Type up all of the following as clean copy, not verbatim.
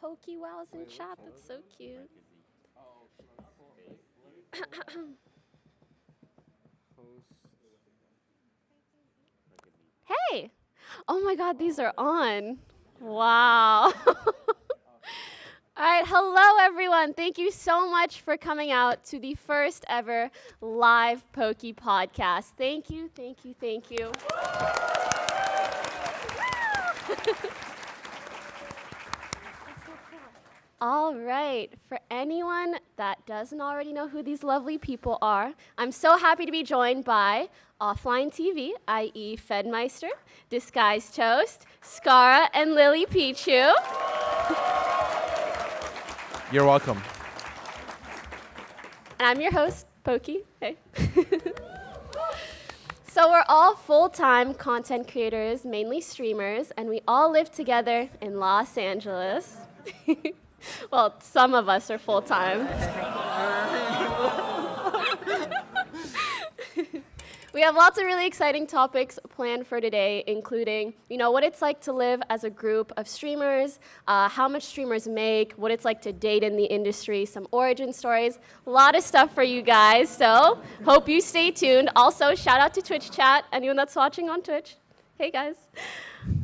Poki wows in chat. That's so cute. Hey! Oh my god, these are on. Wow. All right, hello everyone. Thank you so much for coming out to the first ever live Poki podcast. Thank you, thank you, thank you. All right, for anyone that doesn't already know who these lovely people are, I'm so happy to be joined by OfflineTV, i.e. Fedmeister, Disguised Toast, Scarra, and lilypichu. You're welcome. And I'm your host, Poki. Hey. So we're all full-time content creators, mainly streamers, and we all live together in Los Angeles. Well, some of us are full-time. We have lots of really exciting topics planned for today, including, what it's like to live as a group of streamers, how much streamers make, what it's like to date in the industry, some origin stories, a lot of stuff for you guys. So hope you stay tuned. Also, shout out to Twitch chat, anyone that's watching on Twitch. Hey guys.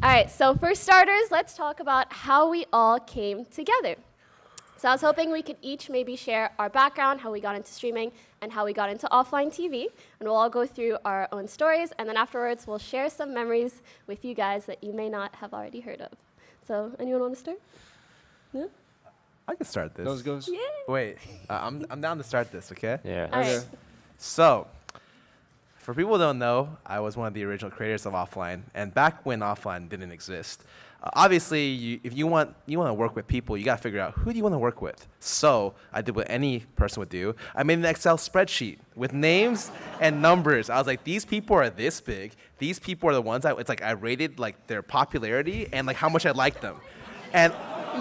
All right, so for starters, let's talk about how we all came together. So I was hoping we could each maybe share our background, how we got into streaming, and how we got into OfflineTV. And we'll all go through our own stories, and then afterwards we'll share some memories with you guys that you may not have already heard of. So anyone want to start? No? I can start this. Goes. Yeah. Wait, I'm down to start this, okay? Yeah. All right. So, for people who don't know, I was one of the original creators of Offline, and back when Offline didn't exist. Obviously, if you want to work with people, you got to figure out who do you want to work with. So I did what any person would do. I made an Excel spreadsheet with names and numbers. I was like, these people are this big. These people are the ones it's like I rated like their popularity and like how much I liked them. And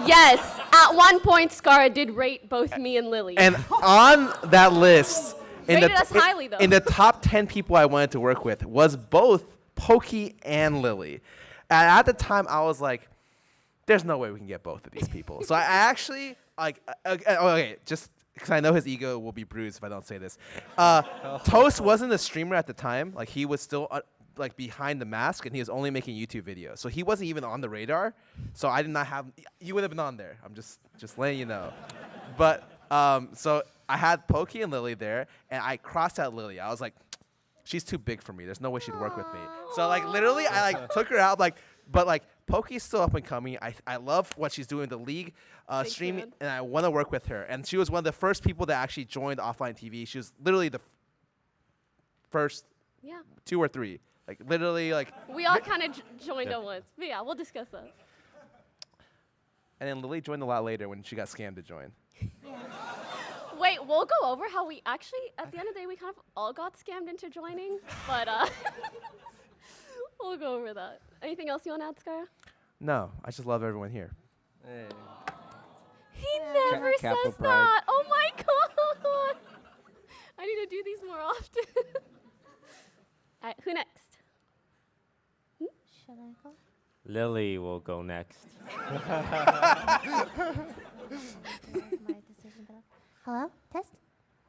Yes, at one point, Scarra did rate both me and Lily. and on that list, Rated us highly, though. in the top 10 people I wanted to work with was both Poki and Lily. And at the time, I was like, there's no way we can get both of these people. So I actually, okay, just because I know his ego will be bruised if I don't say this. Toast wasn't a streamer at the time. Like, he was still, like, behind the mask, and he was only making YouTube videos. So he wasn't even on the radar. So I did not have, you would have been on there. I'm just letting you know. But, so I had Poki and Lily there, and I crossed out Lily. I was like, she's too big for me. There's no way she'd work with me. So like literally, I like took her out. But Poki's still up and coming. I love what she's doing in the league streaming, and I want to work with her. And she was one of the first people that actually joined OfflineTV. She was literally the first 2 or 3. Like literally like. We all kind of joined at once. But yeah, we'll discuss that. And then Lily joined a lot later when she got scammed to join. Wait, we'll go over how we actually, at the end of the day, we kind of all got scammed into joining, but we'll go over that. Anything else you want to add, Scarra? No, I just love everyone here. Hey. He never Kappa says pride. that. Oh my god. I need to do these more often. All right, who next? Should I go? Lily will go next. My decision, but hello? Test?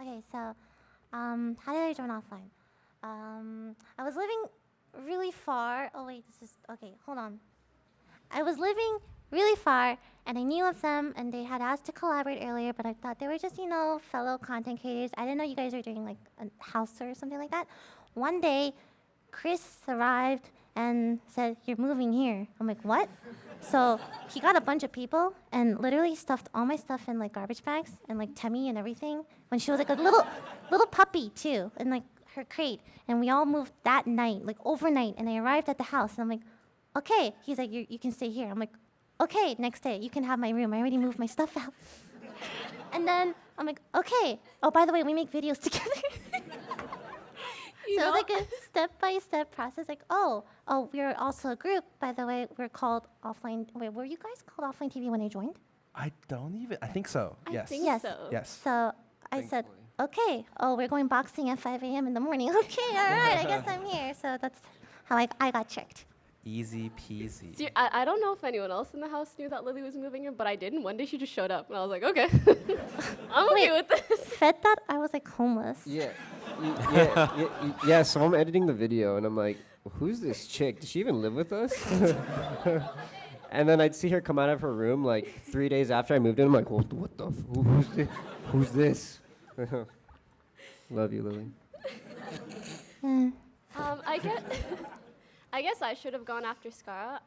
Okay, so, how did I join Offline? I was living really far. Oh, wait, this is, okay, hold on. I was living really far, and I knew of them, and they had asked to collaborate earlier, but I thought they were just, fellow content creators. I didn't know you guys were doing, like, a house tour or something like that. One day, Chris arrived and said, "You're moving here." I'm like, "What?" So he got a bunch of people and literally stuffed all my stuff in like garbage bags and like Temmie and everything. When she was like a little puppy too, in like her crate. And we all moved that night, like overnight. And I arrived at the house and I'm like, "Okay." He's like, you can stay here. I'm like, "Okay." Next day, you can have my room. I already moved my stuff out. And then I'm like, "Okay. Oh, by the way, we make videos together." So it was like a step-by-step process. Like, oh, we're also a group, by the way. We're called Offline. Wait, were you guys called OfflineTV when I joined? I think so. I Yes. think Yes. so. Yes. So I said, okay. Oh, we're going boxing at 5 a.m. in the morning. Okay, all right. I guess I'm here. So that's how I got tricked. Easy peasy. I don't know if anyone else in the house knew that Lily was moving in, but I didn't. One day she just showed up, and I was like, okay, I'm okay with this. Fed that I was like homeless. Yeah. So I'm editing the video, and I'm like, who's this chick? Does she even live with us? And then I'd see her come out of her room like 3 days after I moved in. I'm like, what the? Who's this? Love you, Lily. I guess I should have gone after Scarra,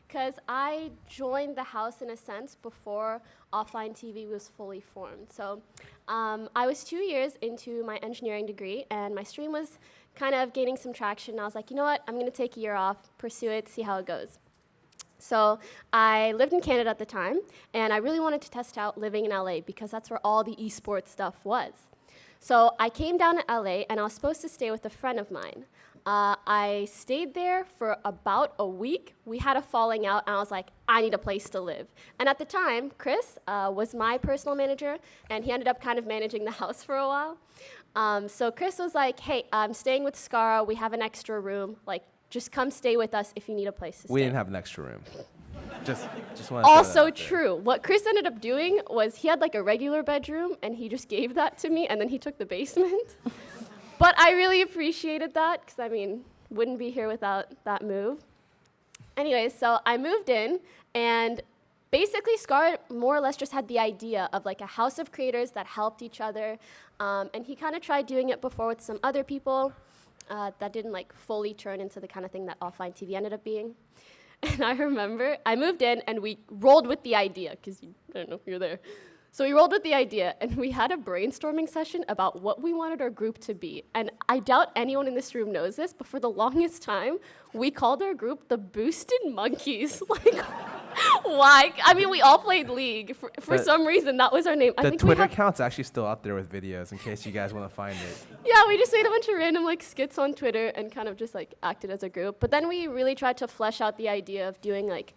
because I joined the house in a sense before OfflineTV was fully formed. So I was 2 years into my engineering degree, and my stream was kind of gaining some traction. I was like, you know what? I'm going to take a year off, pursue it, see how it goes. So I lived in Canada at the time, and I really wanted to test out living in LA because that's where all the esports stuff was. So I came down to LA, and I was supposed to stay with a friend of mine. I stayed there for about a week. We had a falling out, and I was like, I need a place to live. And at the time, Chris was my personal manager, and he ended up kind of managing the house for a while. So Chris was like, hey, I'm staying with Scarra. We have an extra room. Like, just come stay with us if you need a place to stay. We didn't have an extra room. Just want to Also true. What Chris ended up doing was he had like a regular bedroom, and he just gave that to me, and then he took the basement. But I really appreciated that because, I mean, wouldn't be here without that move. Anyways, so I moved in, and basically Scarra more or less just had the idea of like a house of creators that helped each other. And he kind of tried doing it before with some other people that didn't like fully turn into the kind of thing that OfflineTV ended up being. And I remember I moved in, and we rolled with the idea because, I don't know, you're there. So we rolled with the idea, and we had a brainstorming session about what we wanted our group to be. And I doubt anyone in this room knows this, but for the longest time, we called our group the Boosted Monkeys. Like, why? I mean, we all played League. For some reason, that was our name. I The think Twitter account's actually still out there with videos in case you guys want to find it. Yeah, we just made a bunch of random like skits on Twitter and kind of just like acted as a group. But then we really tried to flesh out the idea of doing like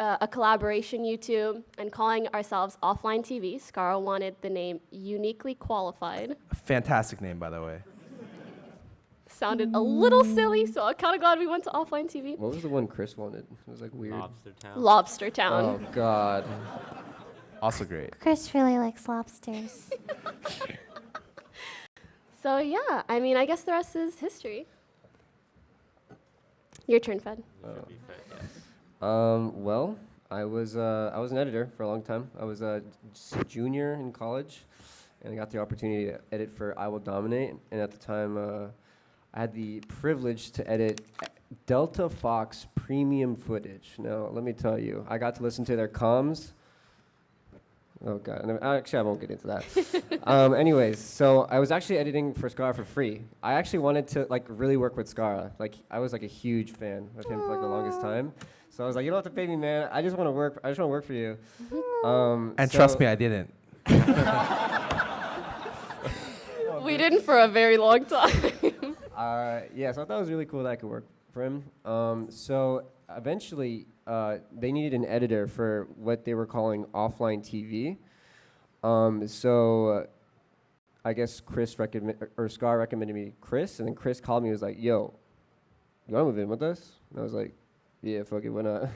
a collaboration YouTube and calling ourselves OfflineTV. Scarra wanted the name Uniquely Qualified. Fantastic name, by the way. Sounded a little silly, so I'm kind of glad we went to OfflineTV. What was the one Chris wanted? It was like weird. Lobster Town. Lobster Town. Oh God. Also great. Chris really likes lobsters. So yeah, I mean, I guess the rest is history. Your turn, Fed. Well, I was an editor for a long time. I was a junior in college, and I got the opportunity to edit for I Will Dominate. And at the time, I had the privilege to edit Delta Fox premium footage. Now, let me tell you, I got to listen to their comms. Oh God! And actually, I won't get into that. Anyways, so I was actually editing for Scarra for free. I actually wanted to like really work with Scarra. Like I was like a huge fan of him for like the longest time. So I was like, you don't have to pay me, man. I just want to work. I just want to work for you. And trust me, I didn't. We didn't for a very long time. Yeah, so I thought it was really cool that I could work for him. So eventually, they needed an editor for what they were calling OfflineTV. I guess Scar recommended me Chris, and then Chris called me and was like, yo, you want to move in with us? And I was like, yeah, fuck it, why not?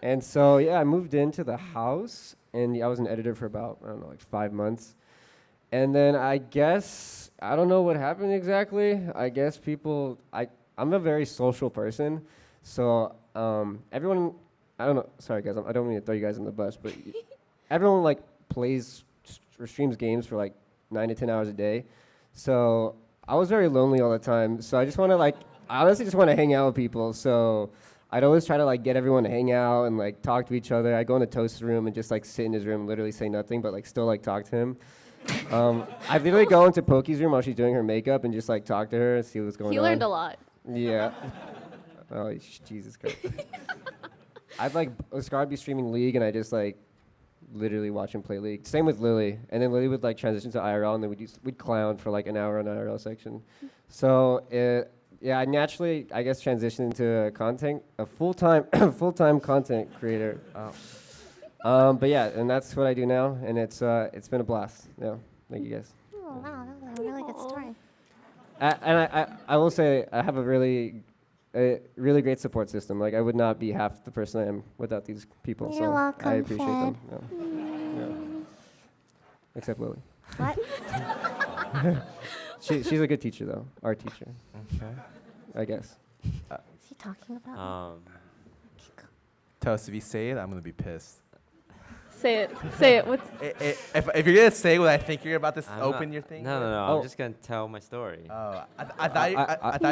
And so, yeah, I moved into the house, and I was an editor for about, I don't know, like 5 months. And then I guess, I don't know what happened exactly. I guess I'm a very social person. So everyone, I don't know, sorry guys, I don't mean to throw you guys on the bus, but everyone like plays or streams games for like 9 to 10 hours a day. So I was very lonely all the time. So I honestly just want to hang out with people. So I'd always try to like get everyone to hang out and like talk to each other. I'd go in the Toast's room and just like sit in his room, literally say nothing, but like still like talk to him. I'd literally go into Poki's room while she's doing her makeup and just like talk to her and see what's going on. He learned a lot. Yeah. Oh, Jesus Christ. I'd like, Scar would be streaming League and I just like literally watch him play League. Same with Lily. And then Lily would like transition to IRL and then we'd clown for like an hour on IRL section. So I naturally, I guess, transitioned into a full-time content creator. But yeah, and that's what I do now, and it's been a blast. Yeah, thank you guys. Oh wow, that was a really good story. And I will say I have a really a really great support system. Like I would not be half the person I am without these people. You're so welcome, I appreciate them. Fred. Yeah. Except Lily. What? She's a good teacher though. Our teacher, Okay. I guess. Is he talking about me? Toast, if you say it, I'm gonna be pissed. Say it. Say it. What's If you're gonna say what I think you're about to open your thing. No, no, no. Oh. I'm just gonna tell my story. Oh, I thought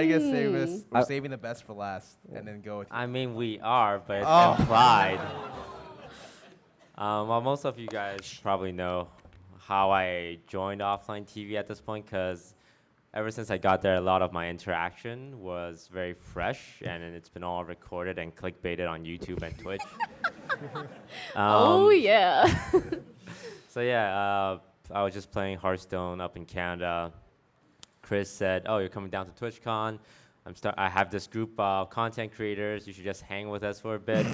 you were gonna say we're saving the best for last and then go with. I mean, we are, but it's Oh. implied. Well, most of you guys probably know how I joined OfflineTV at this point, because ever since I got there, a lot of my interaction was very fresh, and it's been all recorded and clickbaited on YouTube and Twitch. oh yeah. So yeah, I was just playing Hearthstone up in Canada. Chris said, "Oh, you're coming down to TwitchCon. I have this group of content creators. You should just hang with us for a bit,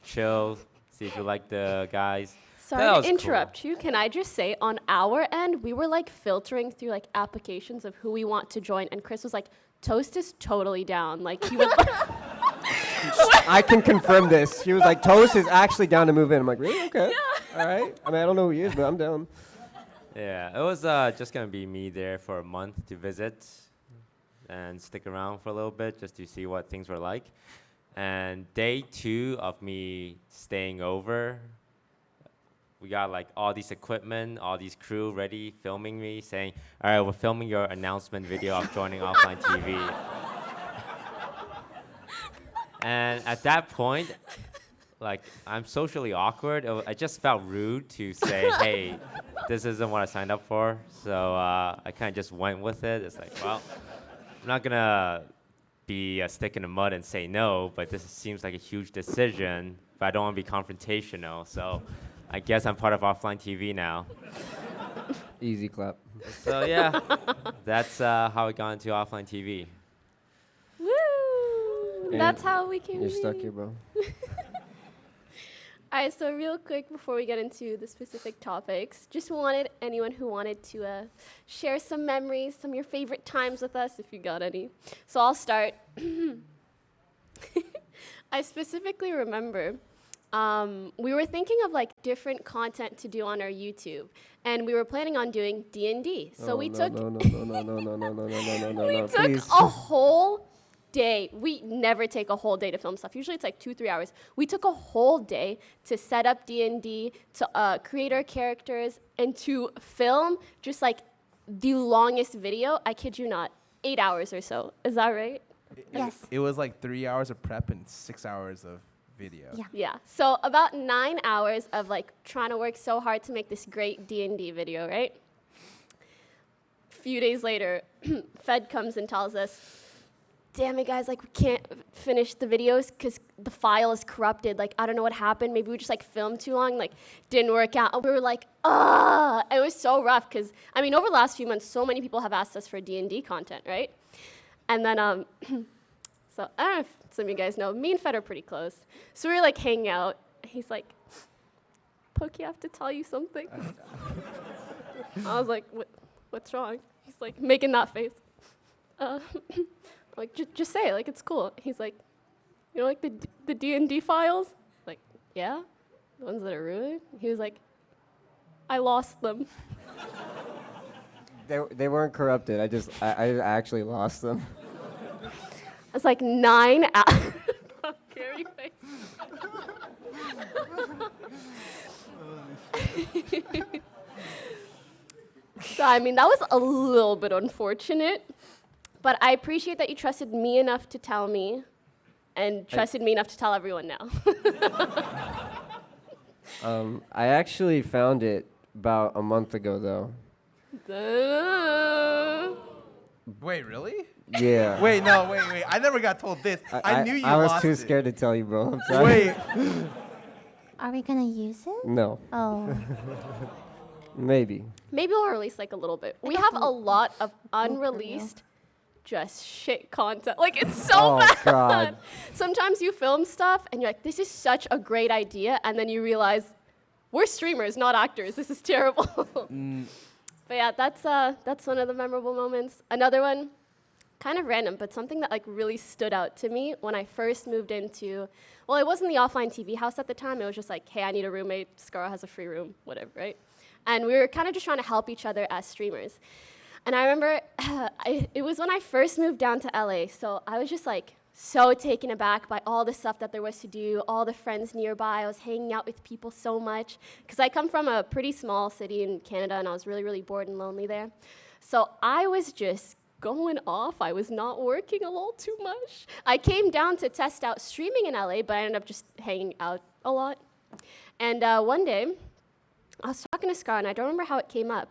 chill, see if you like the guys." That Sorry was to cool. interrupt you. Can I just say, on our end, we were like filtering through like applications of who we want to join, and Chris was like, "Toast is totally down." Like he would. I can confirm this. She was like, Toast is actually down to move in. I'm like, really? Okay. All right. I mean, I don't know who he is, but I'm down. Yeah, it was just gonna be me there for a month to visit and stick around for a little bit just to see what things were like. And day 2 of me staying over, we got like all these equipment, all these crew ready filming me, saying, "All right, we're filming your announcement video of joining OfflineTV." And at that point, like, I'm socially awkward. I just felt rude to say, "Hey, this isn't what I signed up for." So I kind of just went with it. It's like, well, I'm not gonna be a stick in the mud and say no, but this seems like a huge decision. But I don't want to be confrontational, so I guess I'm part of OfflineTV now. Easy clap. So yeah, that's how I got into OfflineTV. Woo! And That's how we came. You're to stuck meet. here, bro. All right, so real quick before we get into the specific topics, just wanted anyone who wanted to share some memories, some of your favorite times with us, if you got any. So I'll start. I specifically remember we were thinking of like different content to do on our YouTube, and we were planning on doing D&D. So we took No, we took please. a whole day. We never take a whole day to film stuff. Usually it's like 2-3 hours. We took a whole day to set up D&D, to create our characters, and to film just like the longest video. I kid you not, 8 hours or so. Is that right? Yes. It was like 3 hours of prep and 6 hours of video. Yeah. Yeah. So about 9 hours of like trying to work so hard to make this great D&D video, right? A few days later, Fed comes and tells us, "Damn it, guys, like we can't finish the videos because the file is corrupted. Like, I don't know what happened. Maybe we just like filmed too long, like didn't work out." And we were like, ah, it was so rough because, I mean, over the last few months, so many people have asked us for D&D content, right? And then, so I don't know if some of you guys know, me and Fed are pretty close. So we were like hanging out. He's like, "Poki, I have to tell you something." I was like, what's wrong? He's like making that face. Like, just say it, like, it's cool. He's like, "You know, like, the D&D files?" Like, "Yeah, the ones that are ruined?" He was like, "I lost them." They weren't corrupted. I actually lost them. I was like, 9 hours. Scary face. So, I mean, that was a little bit unfortunate. But I appreciate that you trusted me enough to tell me and trusted me enough to tell everyone now. I actually found it about a month ago, though. Wait, really? Yeah. Wait. I never got told this. I knew you I was lost too it. scared to tell you, bro. I'm sorry. Wait. Are we gonna use it? No. Oh. Maybe. Maybe we'll release like a little bit. We Like a have a lot of unreleased just shit content. Like, it's so Oh, bad. God. Sometimes you film stuff and you're like, "This is such a great idea," and then you realize we're streamers, not actors. This is terrible. But yeah, that's one of the memorable moments. Another one, kind of random, but something that like really stood out to me when I first moved into, well, it wasn't the OfflineTV house at the time. It was just like, hey, I need a roommate. Scarra has a free room, whatever, right? And we were kind of just trying to help each other as streamers. And I remember it was when I first moved down to LA. So I was just like so taken aback by all the stuff that there was to do, all the friends nearby. I was hanging out with people so much because I come from a pretty small city in Canada and I was really, really bored and lonely there. So I was just going off. I was not working a little too much. I came down to test out streaming in LA, but I ended up just hanging out a lot. And one day, I was talking to Scar, and I don't remember how it came up.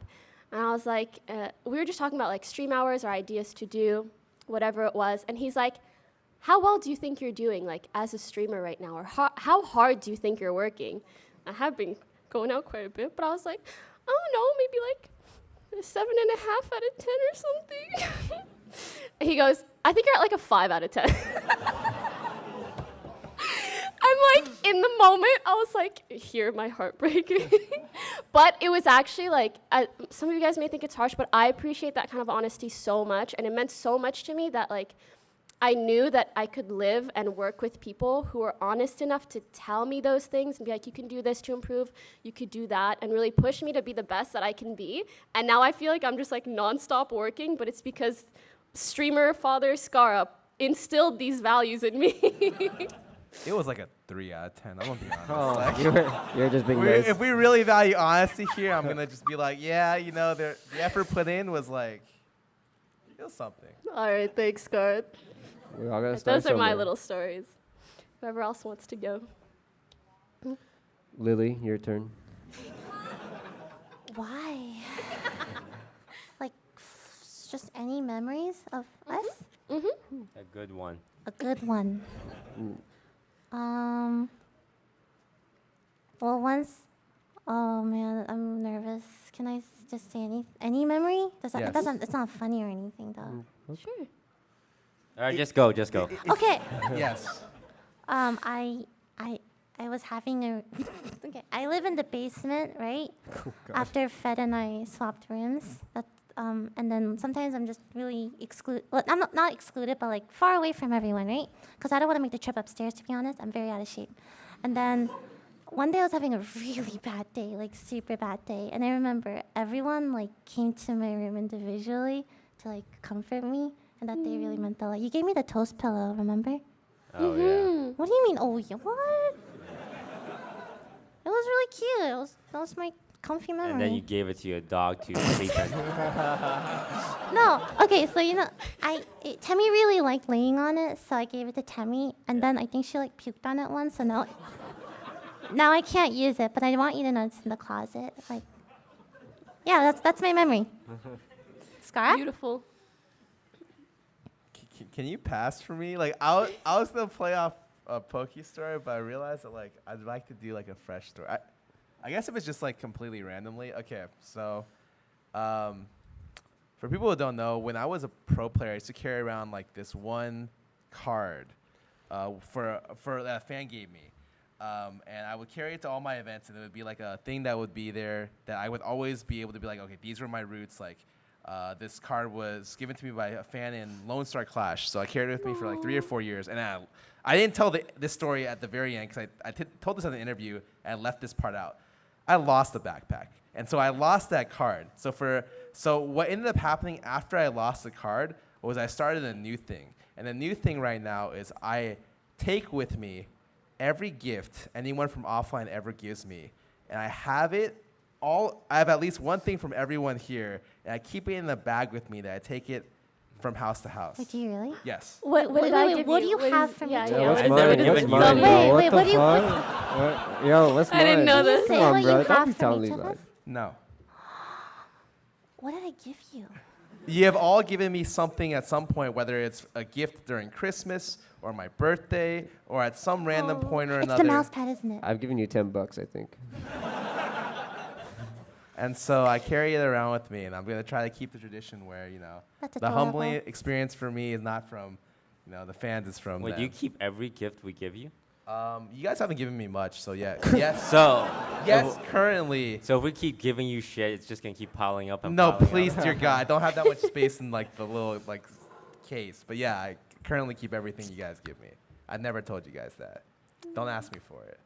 And I was like, we were just talking about like stream hours or ideas to do, whatever it was. And he's like, how well do you think you're doing like as a streamer right now? Or how hard do you think you're working? I have been going out quite a bit, but I was like, I don't know, maybe like 7.5 out of 10 or something. He goes, I think you're at like a 5 out of 10. I'm like, in the moment, I was like, hear my heart breaking. But it was actually like, some of you guys may think it's harsh, but I appreciate that kind of honesty so much. And it meant so much to me that like, I knew that I could live and work with people who were honest enough to tell me those things and be like, you can do this to improve, you could do that, and really push me to be the best that I can be. And now I feel like I'm just like nonstop working, but it's because streamer father Scarra instilled these values in me. It was like a 3 out of 10. I'm gonna be honest. Oh, Like, you're just being nice. if we really value honesty here, I'm gonna just be like, yeah, you know, the effort put in was like, it was something. All right, thanks, Scarra. We all gotta start Those are my somewhere. little stories. Whoever else wants to go. Lily, your turn. Why? Like, just any memories of us? Mm-hmm. A good one. A good one. Well, once. Oh man, I'm nervous. Can I just say any memory? Does that, Yes. it doesn't. It's not funny or anything though. Sure. All right, just go, just go. Okay. Yes. I was having a. Okay. I live in the basement, right? After Fed and I swapped rooms. And then sometimes I'm just really excluded. Well, I'm not excluded, but like far away from everyone, right? Because I don't want to make the trip upstairs, to be honest. I'm very out of shape. And then one day I was having a really bad day, like super bad day. And I remember everyone like came to my room individually to like comfort me. And that day really meant a lot. You gave me the toast pillow, remember? Oh, yeah. What do you mean, oh yeah, what? It was really cute. That was my comfy memory. And then you gave it to your dog to sleep in. No, okay, so you know, Temmie really liked laying on it, so I gave it to Temmie, and then I think she like puked on it once, so now I can't use it, but I want you to know it's in the closet. Like, yeah, that's my memory. Scarra? Beautiful. Can you pass for me? Like, I was gonna play off a Poki story, but I realized that like I'd like to do like a fresh story. I guess if it's just like completely randomly. Okay, so for people who don't know, when I was a pro player, I used to carry around like this one card for that a fan gave me, and I would carry it to all my events, and it would be like a thing that would be there that I would always be able to be like, okay, these were my roots. Like, this card was given to me by a fan in Lone Star Clash, so I carried it with me for like 3 or 4 years, and I didn't tell this story at the very end because I told this in the interview and I left this part out. I lost the backpack, and so I lost that card. So what ended up happening after I lost the card was I started a new thing, and the new thing right now is I take with me every gift anyone from Offline ever gives me, and I have it all. I have at least one thing from everyone here, and I keep it in the bag with me that I take it from house to house. Wait, do you really? Yes. What Wait, did I wait, give what do you? you have for me yeah, to yeah, do? what I've is never it? given What's you mine, anything. bro? Wait, What what the do you- fuck? Yo, what's mine? I didn't know this. Say Come on, what bro. you Don't have be for telling each me of that. us? No. What did I give you? You have all given me something at some point, whether it's a gift during Christmas or my birthday or at some random point or It's another. the mouse pad, isn't it? I've given you $10, I think. And so I carry it around with me, and I'm going to try to keep the tradition where, you know, That's the adorable. humbling experience for me is not from, you know, the fans, it's from Wait, them. do you keep every gift we give you? You guys haven't given me much, so yeah. Yes. So, Yes, currently. so if we keep giving you shit, it's just gonna keep piling up and No, piling please, up. dear God, I don't have that much space in like the little like case. But yeah, I currently keep everything you guys give me. I never told you guys that. Don't ask me for it.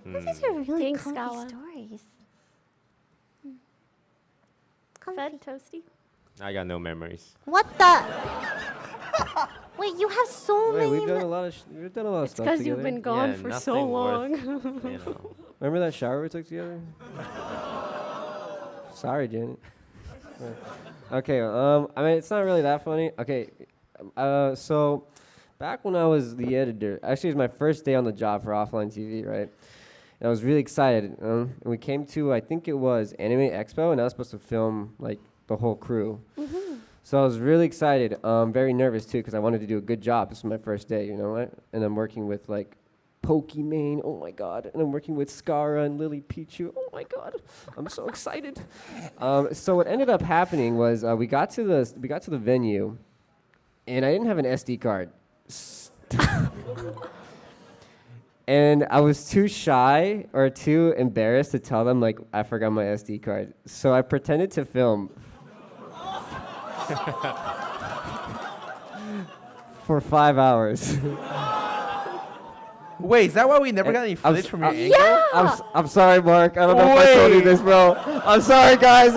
These are really Thanks, comfy Scarra. stories. Fed Toasty. I got no memories. What the? Wait, you have so Wait, many. we've done a lot of we've done a lot of It's stuff because together. you've been gone Yeah, for so nothing long. worth, you know. Remember that shower we took together? Sorry, Janet. Okay, I mean, it's not really that funny. Okay, so back when I was the editor, actually, it was my first day on the job for OfflineTV, right? And I was really excited. And we came to, I think it was Anime Expo, and I was supposed to film, like, the whole crew. So I was really excited. Very nervous, too, because I wanted to do a good job. This was my first day, you know, right? And I'm working with, like, Pokimane, oh my god, and I'm working with Scarra and lilypichu, oh my god, I'm so excited. So what ended up happening was we got to the venue, and I didn't have an SD card, and I was too shy or too embarrassed to tell them like I forgot my SD card. So I pretended to film for 5 hours. Wait, is that why we never got any I'm footage s- from your I'm- angle? I'm sorry, Mark. I don't know if I told you Wait. this, bro. I'm sorry, guys.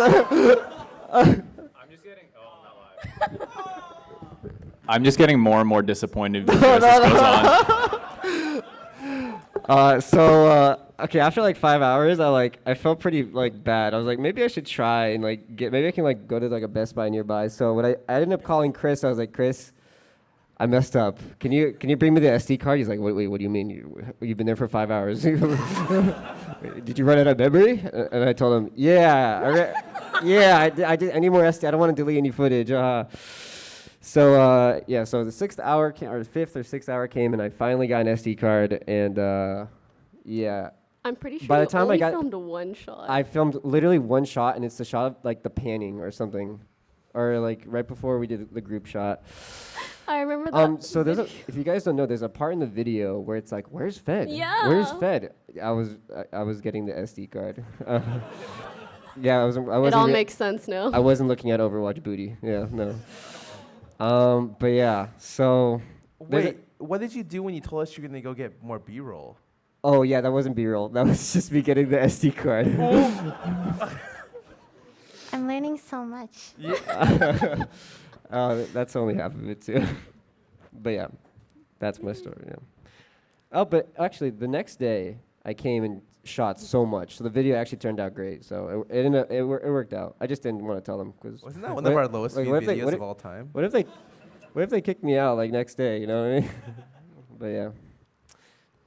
I'm just getting more and more disappointed as this goes on. Okay, after like 5 hours, I felt pretty like bad. I was like, maybe I should try and like maybe I can like go to like a Best Buy nearby. So I ended up calling Chris. I was like, Chris, I messed up. Can you bring me the SD card? He's like, wait, what do you mean? You've been there for 5 hours. Did you run out of memory? And I told him, yeah, I did. I need more SD. I don't want to delete any footage. So the 6th hour came, or 5th or 6th hour came, and I finally got an SD card, and yeah. I'm pretty sure By the you time I only got- filmed one shot. I filmed literally one shot, and it's the shot of like the panning or something, or like right before we did the group shot. I remember that. So if you guys don't know, there's a part in the video where it's like, "Where's Fed? Yeah. Where's Fed?" I was getting the SD card. Yeah, I wasn't. It all makes sense now. I wasn't looking at Overwatch booty. Yeah, no. But yeah, so. there's a- Wait, what did you do when you told us you were gonna go get more B-roll? Oh yeah, that wasn't B-roll. That was just me getting the SD card. I'm learning so much. That's only half of it too. But yeah, that's my story. Yeah. Oh, but actually, the next day I came and shot so much, so the video actually turned out great. So it worked out. I just didn't want to tell them because Wasn't that one of our lowest viewed videos of all time? What if they kicked me out like next day? You know what I mean? But yeah.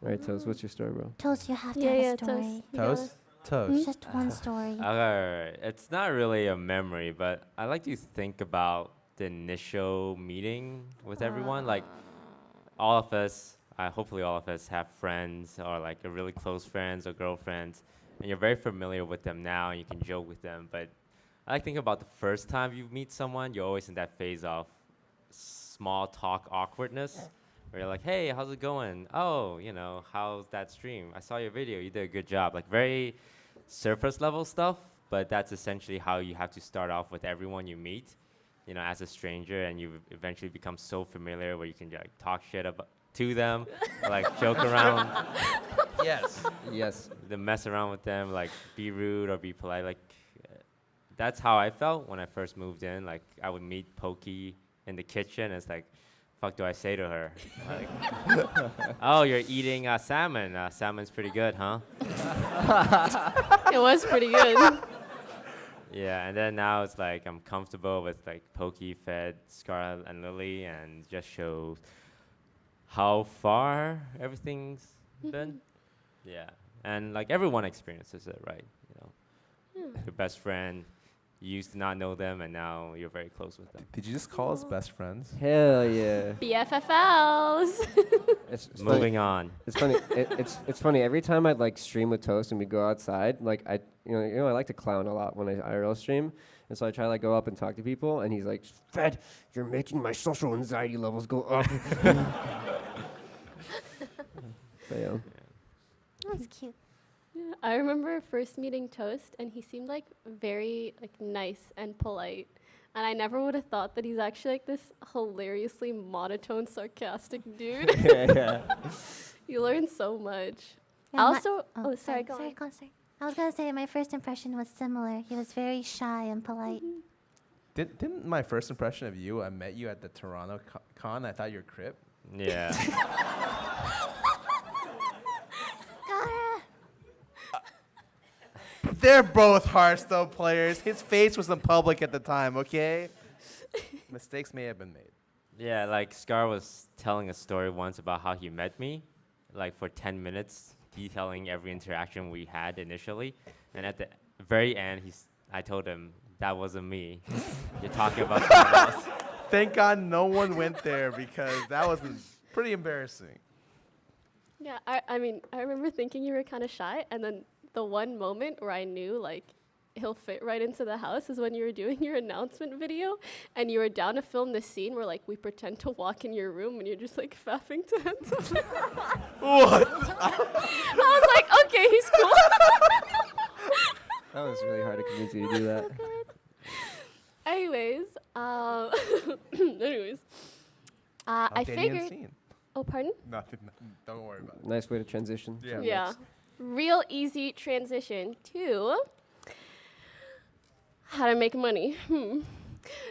All right, Toast, what's your story, bro? Toast, you have to Yeah, have yeah, a story. Toast? Toast. Just one story. Alright, it's not really a memory, but I like to think about the initial meeting with everyone. Like, all of us, hopefully all of us have friends or like a really close friends or girlfriends, and you're very familiar with them now, and you can joke with them. But I like to think about the first time you meet someone, you're always in that phase of small talk awkwardness, where you're like, hey, how's it going? Oh, how's that stream? I saw your video, you did a good job. Like, very surface level stuff, but that's essentially how you have to start off with everyone you meet, as a stranger, and you eventually become so familiar where you can like talk shit to them, or, like joke around, Yes. mess around with them, like be rude or be polite. Like that's how I felt when I first moved in. Like I would meet Poki in the kitchen. It's like, fuck do I say to her? Like, oh, you're eating salmon. Salmon's pretty good, huh? It was pretty good. Yeah, and then now it's like I'm comfortable with like Poki, Fed, Scarra, and Lily, and just shows how far everything's been. Yeah, and like everyone experiences it, right? Your best friend, you used to not know them, and now you're very close with them. Did you just call us best friends? Hell yeah. BFFLs. It's Moving on. It's funny. It's funny. Every time I'd like stream with Toast and we go outside, like I like to clown a lot when I IRL stream, and so I try to like go up and talk to people, and he's like, "Fed, you're making my social anxiety levels go up." But yeah. That's cute. I remember first meeting Toast, and he seemed like very like nice and polite. And I never would have thought that he's actually like this hilariously monotone, sarcastic dude. Yeah. You learn so much. Yeah, Also, sorry, go on. Sorry. I was gonna say my first impression was similar. He was very shy and polite. Didn't my first impression of you, I met you at the Toronto con, I thought you were Crip. Yeah. Scarra! They're both Hearthstone players. His face was in public at the time, okay? Mistakes may have been made. Yeah, like Scar was telling a story once about how he met me, like for 10 minutes, detailing every interaction we had initially. And at the very end, I told him, that wasn't me. You're talking about someone else. Thank God no one went there because that was pretty embarrassing. Yeah, I mean, I remember thinking you were kind of shy, and then the one moment where I knew, like, he'll fit right into the house is when you were doing your announcement video, and you were down to film the scene where, like, we pretend to walk in your room, and you're just, like, faffing to him. What? I was like, okay, he's cool. That was really hard to convince you to do that. Anyways, I figured. Scene. Oh, pardon? Nothing. Don't worry about it. Nice way to transition. Yeah. Yeah. Real easy transition to how to make money.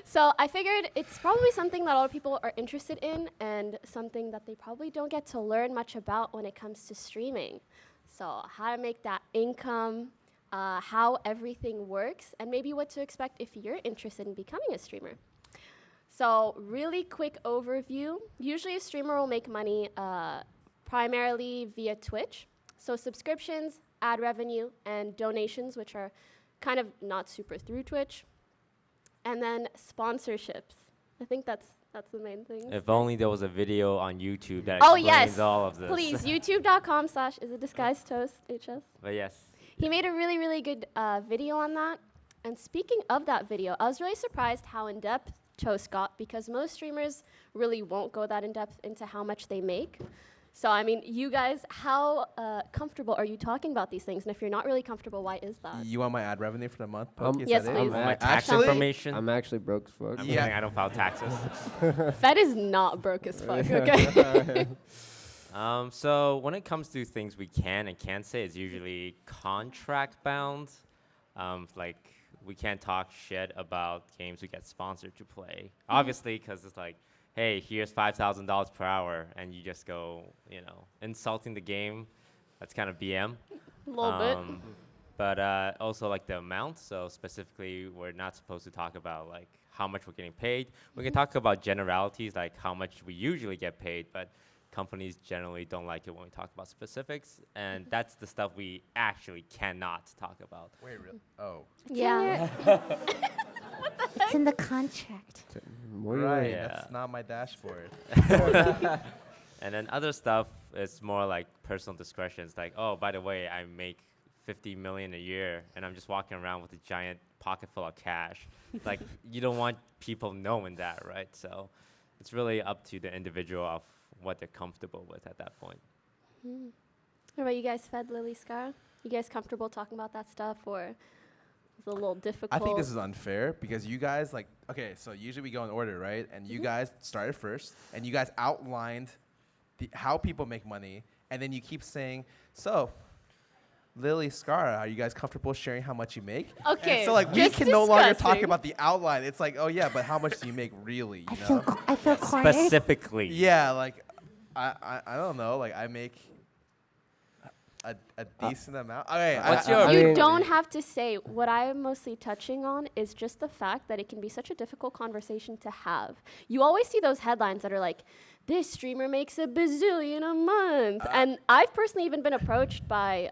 So I figured it's probably something that a lot of people are interested in and something that they probably don't get to learn much about when it comes to streaming. So how to make that income, how everything works, and maybe what to expect if you're interested in becoming a streamer. So really quick overview. Usually a streamer will make money primarily via Twitch. So subscriptions, ad revenue, and donations, which are kind of not super through Twitch. And then sponsorships. I think that's the main thing. If only there was a video on YouTube that Oh, explains yes. all of this. Please, youtube.com/ is it disguised toast HS? But yes. He made a really, really good video on that. And speaking of that video, I was really surprised how in-depth Toast got, because most streamers really won't go that in-depth into how much they make. So, I mean, you guys, how comfortable are you talking about these things? And if you're not really comfortable, why is that? You want my ad revenue for the month, Poki? Is Yes, that it? please. My tax Actually- information. I'm actually broke as fuck. I'm Yeah. saying I don't file taxes. Fed is not broke as fuck, okay? So when it comes to things we can and can't say, it's usually contract bound. Like we can't talk shit about games we get sponsored to play. Obviously, because it's like, hey, here's $5,000 per hour, and you just go, insulting the game. That's kind of BM. A little bit. But also like the amount. So specifically, we're not supposed to talk about like how much we're getting paid. We can talk about generalities, like how much we usually get paid, but companies generally don't like it when we talk about specifics, and that's the stuff we actually cannot talk about. Wait, really? Oh. Yeah. It's in the contract. Right. Yeah. That's not my dashboard. And then other stuff is more like personal discretions, like, oh, by the way, I make 50 million a year, and I'm just walking around with a giant pocket full of cash. Like, you don't want people knowing that, right? So it's really up to the individual of what they're comfortable with at that point. What about you guys, Fed, Lily, Scar? You guys comfortable talking about that stuff, or is it a little difficult? I think this is unfair because you guys, like, okay, so usually we go in order, right? And you guys started first, and you guys outlined how people make money, and then you keep saying, so, Lily, Scarra, are you guys comfortable sharing how much you make? Okay, And so, like, we just can no longer talk discussing. about the outline. It's like, oh, yeah, but how much do you make really, you know? I feel cornered. Specifically. Yeah, like, I don't know. Like, I make a decent amount. Okay, What's I your- You mean- don't have to say. What I'm mostly touching on is just the fact that it can be such a difficult conversation to have. You always see those headlines that are like, this streamer makes $1 bazillion a month. And I've personally even been approached by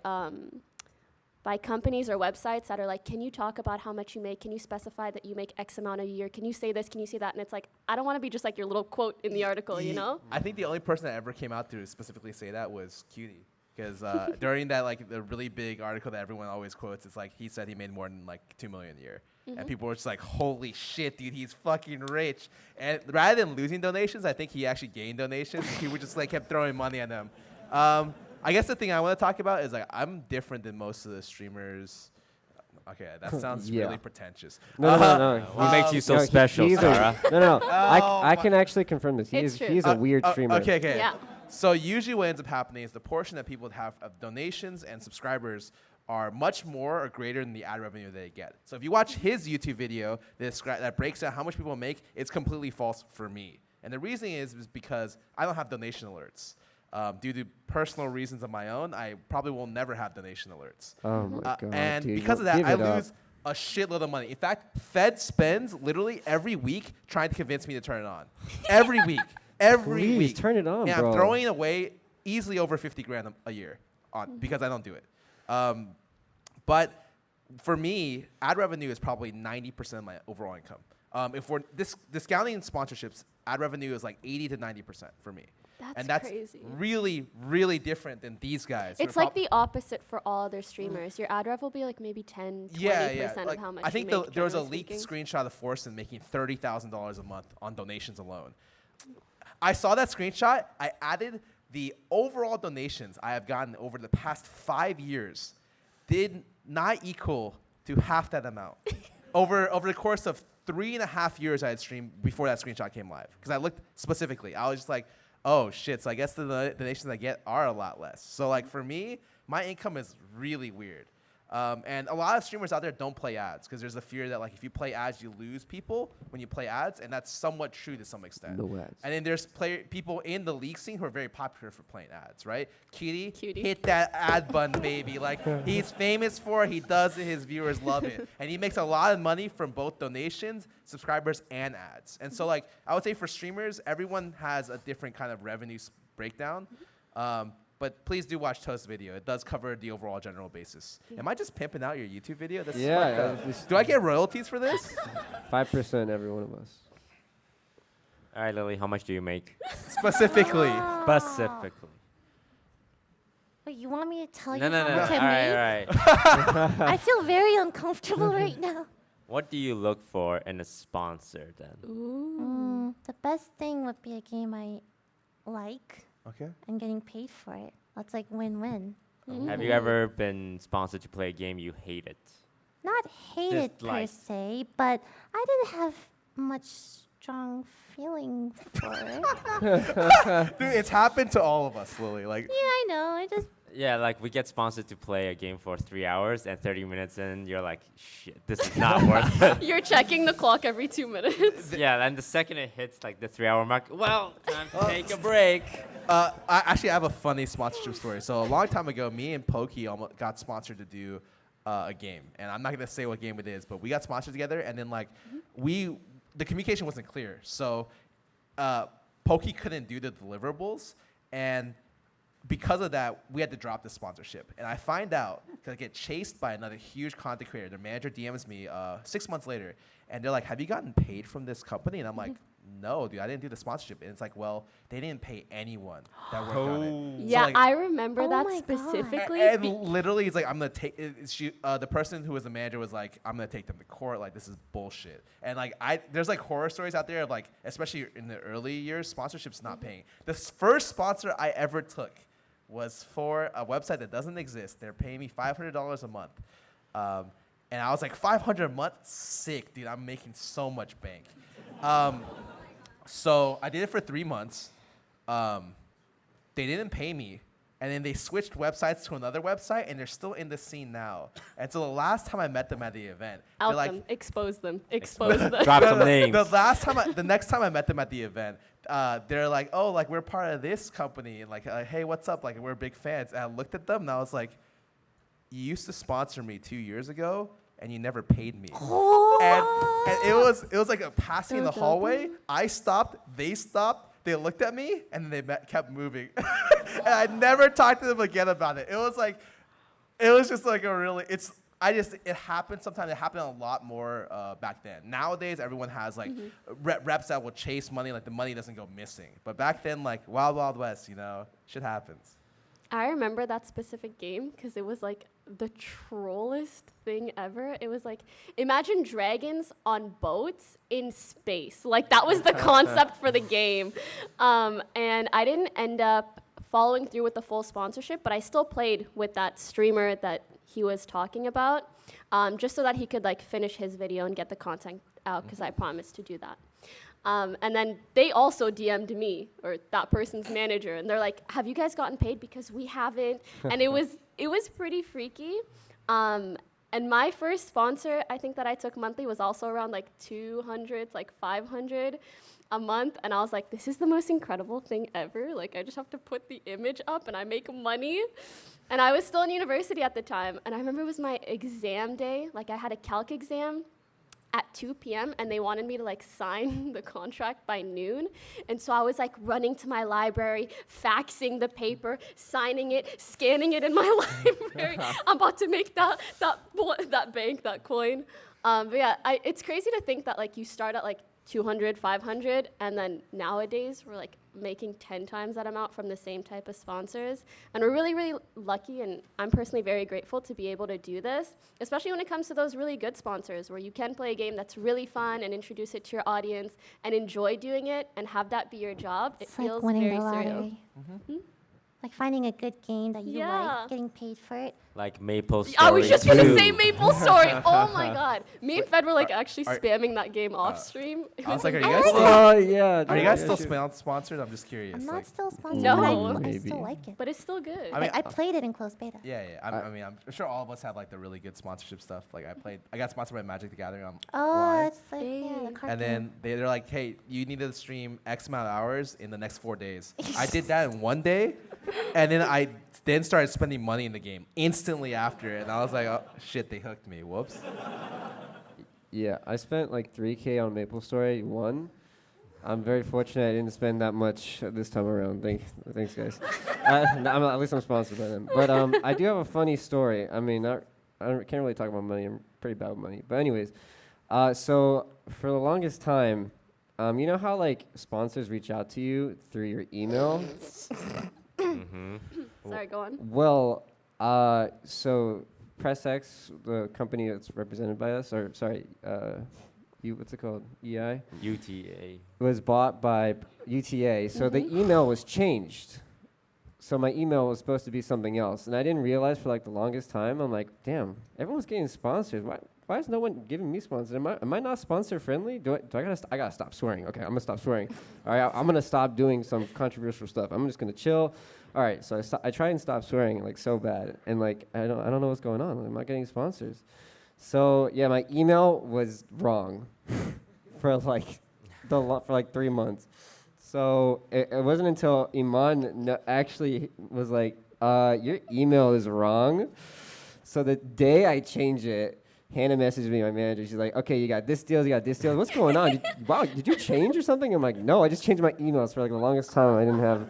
companies or websites that are like, can you talk about how much you make? Can you specify that you make X amount a year? Can you say this? Can you say that? And it's like, I don't want to be just like your little quote in the article, you know? I think the only person that ever came out to specifically say that was Cutie. Because during that, like, the really big article that everyone always quotes, it's like he said he made more than like $2 million a year, and people were just like, "Holy shit, dude, he's fucking rich!" And rather than losing donations, I think he actually gained donations. He would just like kept throwing money at them. I guess the thing I want to talk about is like I'm different than most of the streamers. Okay, that sounds Yeah. really pretentious. No. What makes you so No, special, he's Scarra? No. Oh I can actually confirm this. It's true. He's a weird streamer. Okay. Yeah. So usually what ends up happening is the portion that people have of donations and subscribers are much more or greater than the ad revenue they get. So if you watch his YouTube video that breaks down how much people make, it's completely false for me. And the reason is because I don't have donation alerts. Due to personal reasons of my own, I probably will never have donation alerts. Oh my god. And dude, because of give that, I it up. lose a shitload of money. In fact, Fed spends literally every week trying to convince me to turn it on. Every week. Every Please, week. turn it on, and bro. I'm throwing away easily over 50 grand a year on because I don't do it. But for me, ad revenue is probably 90% of my overall income. If we're discounting sponsorships, ad revenue is like 80 to 90% for me. That's That's crazy. really, really different than these guys. It's like the opposite for all other streamers. Your ad rev will be like maybe 10, 20% Like, of how much I think you make, there was a generally leaked speaking. screenshot of Forsen making $30,000 a month on donations alone. I saw that screenshot. I added the overall donations I have gotten over the past 5 years did not equal to half that amount. over the course of 3.5 years I had streamed before that screenshot came live. Because I looked specifically. I was just like, oh shit, so I guess the donations I get are a lot less. So like for me, my income is really weird. And a lot of streamers out there don't play ads because there's a fear that like if you play ads, you lose people when you play ads, and that's somewhat true to some extent. No ads. And then there's people in the league scene who are very popular for playing ads, right? Cutie, Cutie. hit that ad button, baby. Like he's famous for it. He does it. His viewers love it, and he makes a lot of money from both donations, subscribers, and ads. And so like I would say for streamers, everyone has a different kind of revenue breakdown. But please do watch Toast's video. It does cover the overall general basis. Am I just pimping out your YouTube video? That's Yeah, fucked up. Do I get royalties for this? 5% every one of us. All right, Lily, how much do you make? Specifically. Specifically. Wait, you want me to tell No, you no, how no. much All I right, make? all right. I feel very uncomfortable right now. What do you look for in a sponsor then? The best thing would be a game I like Okay. and getting paid for it. That's like win-win. Have you ever been sponsored to play a game you hated? Not hate it per Dislike. se, but I didn't have much strong feeling for it. Dude, it's happened to all of us, Lily. Like, Yeah, I know. I just Yeah, like we get sponsored to play a game for 3 hours, and 30 minutes in, you're like, shit, this is not worth it. You're checking the clock every 2 minutes. Yeah, and the second it hits like the 3-hour mark, well, time to take a break. I actually have a funny sponsorship story. So a long time ago, me and Poki almost got sponsored to do a game, and I'm not gonna say what game it is, but we got sponsored together, and then like the communication wasn't clear, so Poki couldn't do the deliverables, and because of that, we had to drop the sponsorship. And I find out because I get chased by another huge content creator. Their manager DMs me 6 months later, and they're like, "Have you gotten paid from this company?" And I'm like, "No, dude, I didn't do the sponsorship." And it's like, well, they didn't pay anyone that worked on it. So, Yeah, like, I remember Oh that my God. specifically. and literally, he's like, "I'm gonna take." The person who was the manager was like, "I'm gonna take them to court. Like, this is bullshit." And like, there's like horror stories out there of like, especially in the early years, sponsorships not paying. The first sponsor I ever took was for a website that doesn't exist. They're paying me $500 a month, and I was like, $500 a month, sick, dude. I'm making so much bank. So I did it for 3 months. They didn't pay me. And then they switched websites to another website, and they're still in the scene now. And so the last time I met them at the event, Out they're like, them, expose them, expose them. Drop some the names. the next time I met them at the event, they're like, "Oh, like we're part of this company, and like, hey, what's up? Like, we're big fans." And I looked at them, and I was like, "You used to sponsor me 2 years ago, and you never paid me." And it was like a passing in the hallway. I stopped, they stopped. They looked at me, and then they kept moving. And I never talked to them again about it. It was just like a really, it happens sometimes. It happened a lot more back then. Nowadays, everyone has like reps that will chase money, like the money doesn't go missing. But back then, like Wild Wild West, shit happens. I remember that specific game because it was like the trollest thing ever. It was like, imagine dragons on boats in space. Like that was the concept for the game. And I didn't end up following through with the full sponsorship, but I still played with that streamer that he was talking about, just so that he could like finish his video and get the content out, because I promised to do that. And then they also DM'd me, or that person's manager, and they're like, have you guys gotten paid? Because we haven't. And it was pretty freaky. And my first sponsor, I think that I took monthly, was also around like 200, like 500 a month. And I was like, this is the most incredible thing ever. Like, I just have to put the image up and I make money. And I was still in university at the time. And I remember it was my exam day. Like, I had a calc exam at 2 p.m. and they wanted me to like sign the contract by noon. And so I was like running to my library, faxing the paper, signing it, scanning it in my library. I'm about to make that bank, that coin. But yeah, it's crazy to think that like you start at like 200, 500, and then nowadays we're like making 10 times that amount from the same type of sponsors. And we're really, really lucky, and I'm personally very grateful to be able to do this, especially when it comes to those really good sponsors where you can play a game that's really fun and introduce it to your audience and enjoy doing it and have that be your job. It's It like feels winning very the surreal. lottery. Like finding a good game that you like, getting paid for it. Like Maple Story I was just 2. gonna say Maple Story. Oh my god. Me and Fed were like actually are- spamming that game off stream. It I was like, are you amazing. guys still, Oh yeah. are you guys yeah, still sure. sponsored? I'm just curious. I'm like, not still sponsored, No. but I Maybe. still like it. But it's still good. I mean, I played it in closed beta. yeah. I mean, I'm sure all of us have like the really good sponsorship stuff. Like I got sponsored by Magic the Gathering on Oh, live. it's like, yeah, the card And game. then they're like, hey, you need to stream X amount of hours in the next 4 days. I did that in 1 day, and then I then started spending money in the game instantly after it. And I was like, oh, shit, they hooked me. Whoops. Yeah, I spent like 3K on Maple Story 1. I'm very fortunate I didn't spend that much this time around. Thanks, guys. At least I'm sponsored by them. But I do have a funny story. I mean, I can't really talk about money. I'm pretty bad with money. But anyways, so for the longest time, you know how like sponsors reach out to you through your email? Sorry, go on. Well, so PressX, the company that's represented by us, or sorry, what's it called? EI? UTA. Was bought by UTA, so the email was changed. So my email was supposed to be something else, and I didn't realize for like the longest time. I'm like, damn, everyone's getting sponsored. Why is no one giving me sponsors? Am I not sponsor friendly? I gotta stop swearing. Okay, I'm gonna stop swearing. All right, I'm gonna stop doing some controversial stuff. I'm just gonna chill. All right, so I try and stop swearing like so bad, and like I don't know what's going on. I'm not getting sponsors. So yeah, my email was wrong for like 3 months. So it wasn't until Iman actually was like, your email is wrong. So the day I changed it, Hannah messaged me, my manager. She's like, okay, you got this deal, you got this deal. What's going on? Did you change or something? I'm like, no, I just changed my emails for like the longest time. I didn't have,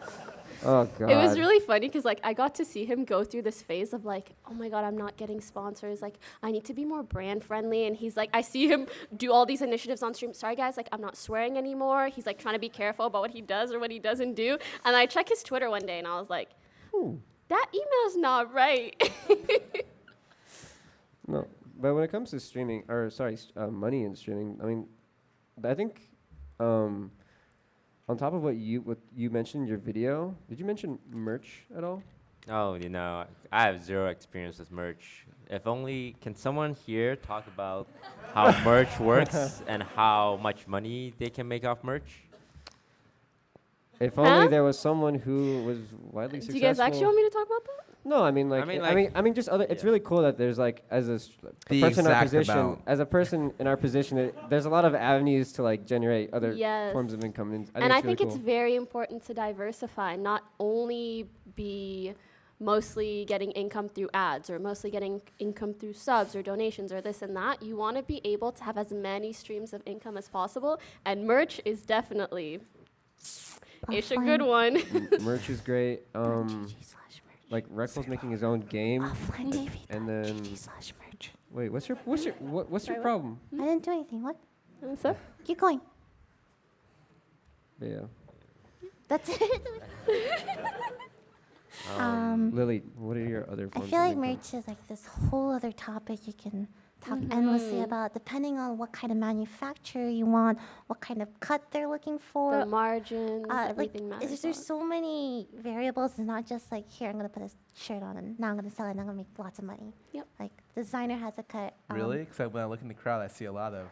oh God. It was really funny because like I got to see him go through this phase of like, oh my God, I'm not getting sponsors. Like I need to be more brand friendly. And he's like, I see him do all these initiatives on stream. Sorry guys, like I'm not swearing anymore. He's like trying to be careful about what he does or what he doesn't do. And I checked his Twitter one day and I was like, that email's not right. No, but when it comes to streaming, or sorry, money in streaming, I mean, I think on top of what you mentioned in your video, did you mention merch at all? Oh, I have zero experience with merch. If only, can someone here talk about how merch works and how much money they can make off merch? If only there was someone who was widely Do successful. you guys actually want me to talk about that? No, I mean just other. It's yeah. really cool that there's like a The person in our exact position, amount. as a person in our position, there's a lot of avenues to like generate other Yes. forms of income. And And I it's really think cool. it's very important to diversify, not only be mostly getting income through ads or mostly getting income through subs or donations or this and that. You want to be able to have as many streams of income as possible, and merch is definitely it's a good one. merch is great. Like Rexel's making his own game, OfflineTV. and then GG/merch. wait, what's your Sorry, what? problem? I didn't do anything. What? So? Keep going. But yeah, That's it. Lily, what are your other I forms feel of like income? merch is like this whole other topic you can talk endlessly about, depending on what kind of manufacturer you want, what kind of cut they're looking for. The margins, everything like, matters. there's so many variables. It's not just like, here, I'm going to put this shirt on and now I'm going to sell it and I'm going to make lots of money. Yep. Like, designer has a cut. Really? Because when I look in the crowd, I see a lot of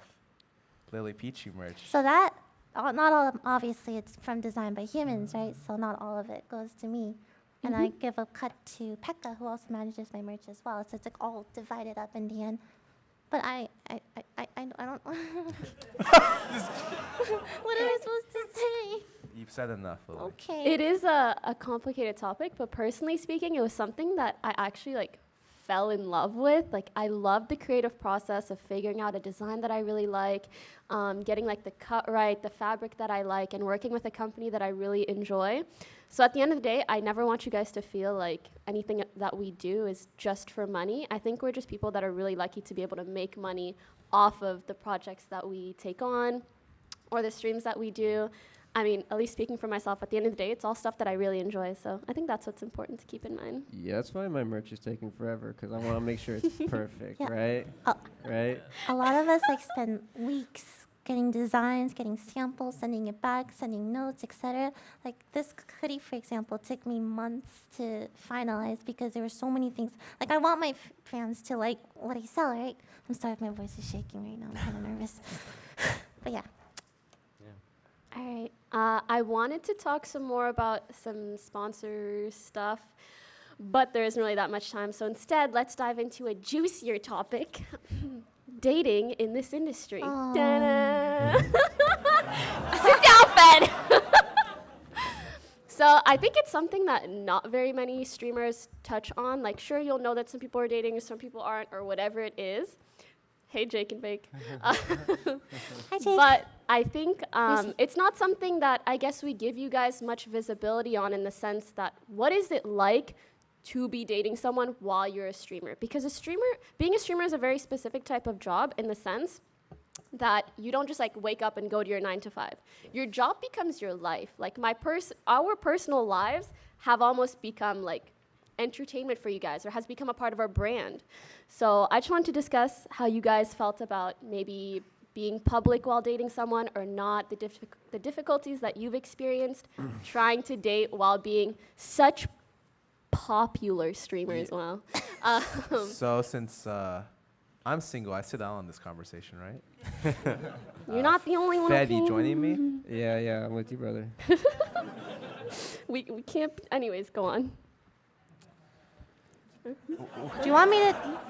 lilypichu merch. So that, not all, obviously, it's from Design by Humans, right? So not all of it goes to me. And I give a cut to Pekka, who also manages my merch as well. So it's like all divided up in the end. But I don't. What am I supposed to say? You've said enough, Lily. Okay. It is a complicated topic, but personally speaking, it was something that I actually fell in love with. I love the creative process of figuring out a design that I really like, getting the cut right, the fabric that I like, and working with a company that I really enjoy. So at the end of the day, I never want you guys to feel like anything that we do is just for money. I think we're just people that are really lucky to be able to make money off of the projects that we take on or the streams that we do. I mean, at least speaking for myself, at the end of the day, it's all stuff that I really enjoy. So I think that's what's important to keep in mind. Yeah, that's why my merch is taking forever, because I want to make sure it's perfect, Yeah. right? Right? A lot of us spend weeks getting designs, getting samples, sending it back, sending notes, etc. Like this hoodie, for example, took me months to finalize because there were so many things. I want my fans to like what I sell, right? I'm sorry if my voice is shaking right now. I'm kind of nervous. But yeah. All right. I wanted to talk some more about some sponsor stuff, but there isn't really that much time. So instead, let's dive into a juicier topic. Dating in this industry. Ta-da! Sit down, Fed! So I think it's something that not very many streamers touch on. Sure, you'll know that some people are dating, some people aren't, or whatever it is. Hey, Jake and Bake. Hi, Jake. But I think it's not something that I guess we give you guys much visibility on, in the sense that what is it like to be dating someone while you're a streamer? Because being a streamer is a very specific type of job, in the sense that you don't just wake up and go to your 9 to 5. Your job becomes your life. Our personal lives have almost become entertainment for you guys, or has become a part of our brand. So I just wanted to discuss how you guys felt about maybe being public while dating someone or not, the difficulties that you've experienced trying to date while being such popular streamers. Well, So since I'm single, I sit down on this conversation, right? you're not the only one. Fed, you joining me? Yeah, I'm with you, brother. We can't. Anyways, go on. Do you want me to?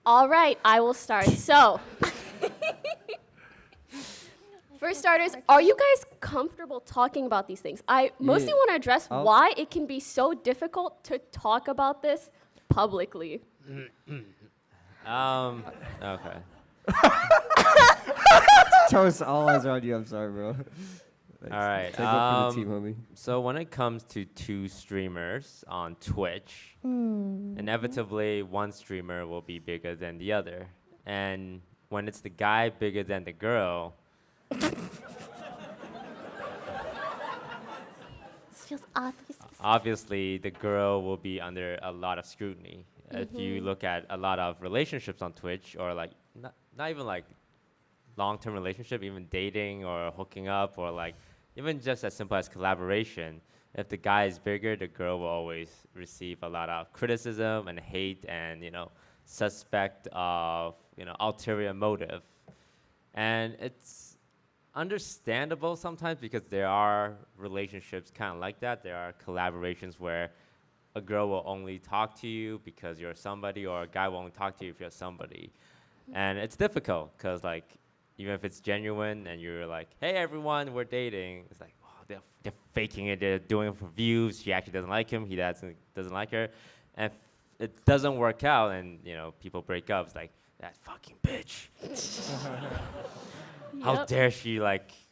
All right, I will start. So, for starters, are you guys comfortable talking about these things? I mostly want to address why it can be so difficult to talk about this publicly. Okay. Toast, all eyes are on you. I'm sorry, bro. All right. Take one for the team, homie. So when it comes to two streamers on Twitch, inevitably one streamer will be bigger than the other. And when it's the guy bigger than the girl, This feels oddly specific. obviously the girl will be under a lot of scrutiny. If you look at a lot of relationships on Twitch, or not even long-term relationship, even dating or hooking up, or even just as simple as collaboration, if the guy is bigger, the girl will always receive a lot of criticism and hate and, suspect of, ulterior motive. And it's understandable sometimes, because there are relationships kind of like that. There are collaborations where a girl will only talk to you because you're somebody, or a guy will only talk to you if you're somebody. And it's difficult, because even if it's genuine and you're hey everyone, we're dating, it's they're faking it, they're doing it for views. She actually doesn't like him, he doesn't like her. And if it doesn't work out and people break up, it's that fucking bitch. How dare she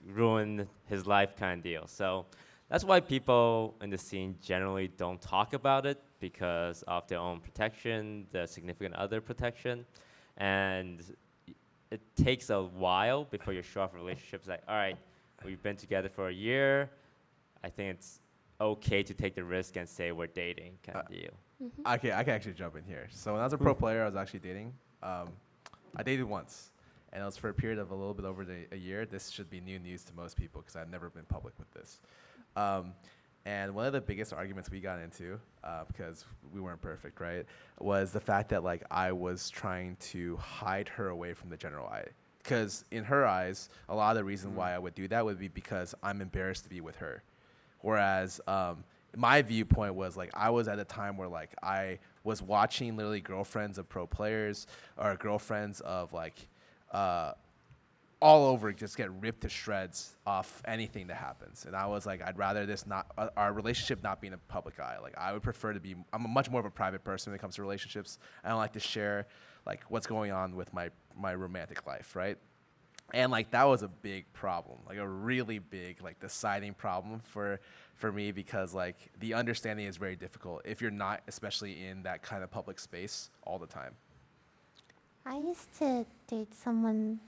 ruin his life kind of deal. So that's why people in the scene generally don't talk about it, because of their own protection, the significant other protection. And it takes a while before you're sure of relationships. All right, we've been together for a year. I think it's okay to take the risk and say we're dating kind of deal. I can actually jump in here. So when I was a pro player, I was actually dating. I dated once, and it was for a period of a little bit over a year. This should be new news to most people because I've never been public with this. And one of the biggest arguments we got into, because we weren't perfect, right, was the fact that like I was trying to hide her away from the general eye. Because in her eyes, a lot of the reason why I would do that would be because I'm embarrassed to be with her. Whereas my viewpoint was like I was at a time where like I was watching literally girlfriends of pro players or girlfriends of like all over just get ripped to shreds off anything that happens. And I was like, I'd rather this not, our relationship not be in a public eye. Like I would prefer to be, I'm much more of a private person when it comes to relationships. I don't like to share like what's going on with my romantic life, right? And like that was a big problem, like a really big, like deciding problem for me because like the understanding is very difficult if you're not, especially in that kind of public space all the time. I used to date someone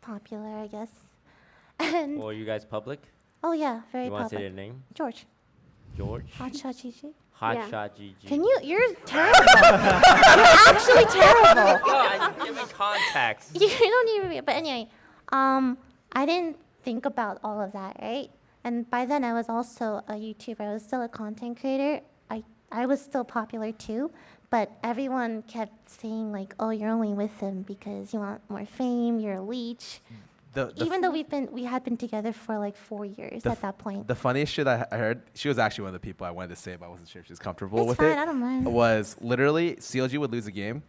popular, I guess. And Well, are you guys public? oh yeah, very You want to say public. your name? George. George? Hotshot GG. Hotshot GG. Can you're terrible. You're actually terrible. Give me context. You don't even, but anyway, I didn't think about all of that, right? And by then I was also a YouTuber. I was still a content creator. I was still popular too, but everyone kept saying like, "Oh, you're only with him because you want more fame. You're a leech." Even though we had been together for like 4 years at that point. The funniest shit I heard, she was actually one of the people I wanted to say, but I wasn't sure if she was comfortable It's with fine, it. I don't mind. Was literally CLG would lose a game.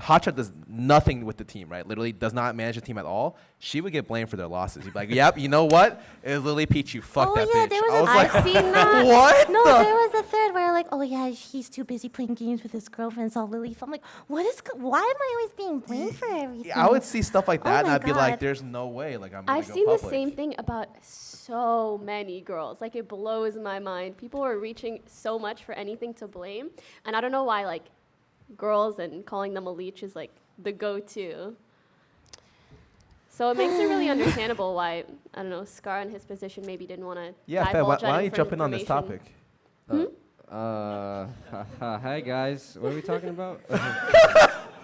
Hotshot does nothing with the team, right? Literally does not manage the team at all. She would get blamed for their losses. You'd be like, "Yep, you know what? It was Lilypichu. Fuck Oh that yeah, bitch." there was I was like, I've seen that. "What?" No, the- there was a thread where like, oh yeah, he's too busy playing games with his girlfriend, so Lily. I'm like, why am I always being blamed for everything? I would see stuff like Oh that, and my I'd be like, God. "There's no way." Like I'm gonna I've go seen the public. same thing about so many girls. Like it blows my mind. People are reaching so much for anything to blame, and I don't know why like girls and calling them a leech is like the go-to. So it makes it really understandable why I don't know Scarra in his position maybe didn't want to. Yeah, Fed, why don't you jump in on this topic? Hi guys, what are we talking about?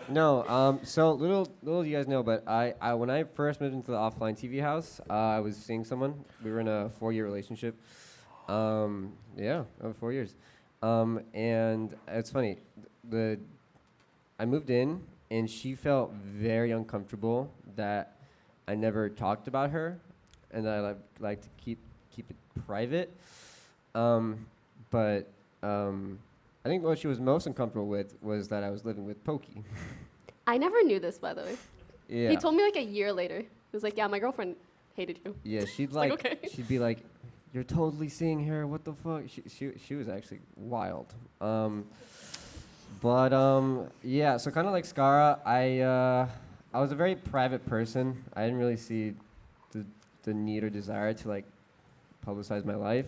No, so little do you guys know, but I when I first moved into the OfflineTV house, I was seeing someone. We were in a 4-year relationship. Yeah, over 4 years. And it's funny, I moved in and she felt very uncomfortable that I never talked about her, and that I like to keep it private. But I think what she was most uncomfortable with was that I was living with Poki. I never knew this, by the way. Yeah. He told me like a year later. He was like, "Yeah, my girlfriend hated you." Yeah, she'd like, like, okay. she'd be like, "You're totally seeing her. What the fuck?" She was actually wild. Yeah. So kind of like Scarra, I was a very private person. I didn't really see the need or desire to like publicize my life.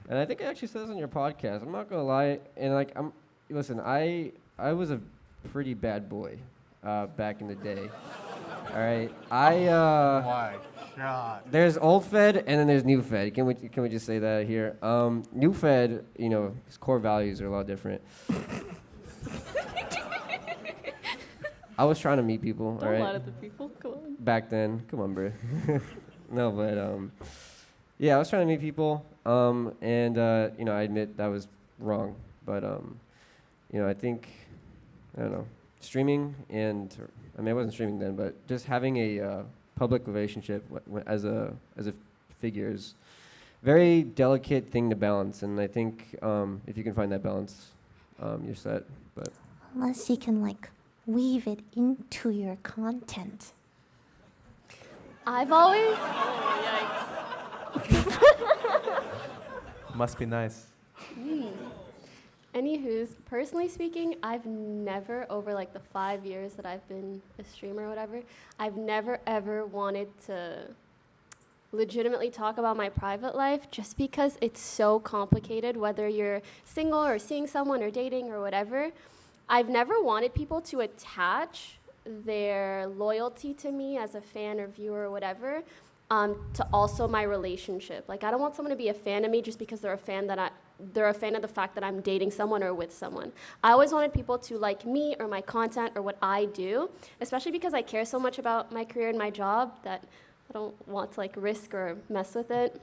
And I think it actually says on your podcast. I'm not gonna lie. And like listen, I was a pretty bad boy back in the day. All right. My God. There's old Fed and then there's new Fed. Can we just say that here? New Fed, his core values are a lot different. I was trying to meet people. Don't all right. lie to the people. Come on. Back then, come on, bro. No, but yeah, I was trying to meet people, and I admit that was wrong. But I think I don't know, streaming I wasn't streaming then, but just having a public relationship as a figure is a very delicate thing to balance, and I think if you can find that balance, you're set. But Unless you can like weave it into your content. I've always. Must be nice. Anywho's, personally speaking, I've never, over like the 5 years that I've been a streamer or whatever, I've never ever wanted to legitimately talk about my private life just because it's so complicated, whether you're single or seeing someone or dating or whatever. I've never wanted people to attach their loyalty to me as a fan or viewer or whatever to also my relationship. Like, I don't want someone to be a fan of me just because they're a fan that they're a fan of the fact that I'm dating someone or with someone. I always wanted people to like me or my content or what I do, especially because I care so much about my career and my job that I don't want to like risk or mess with it.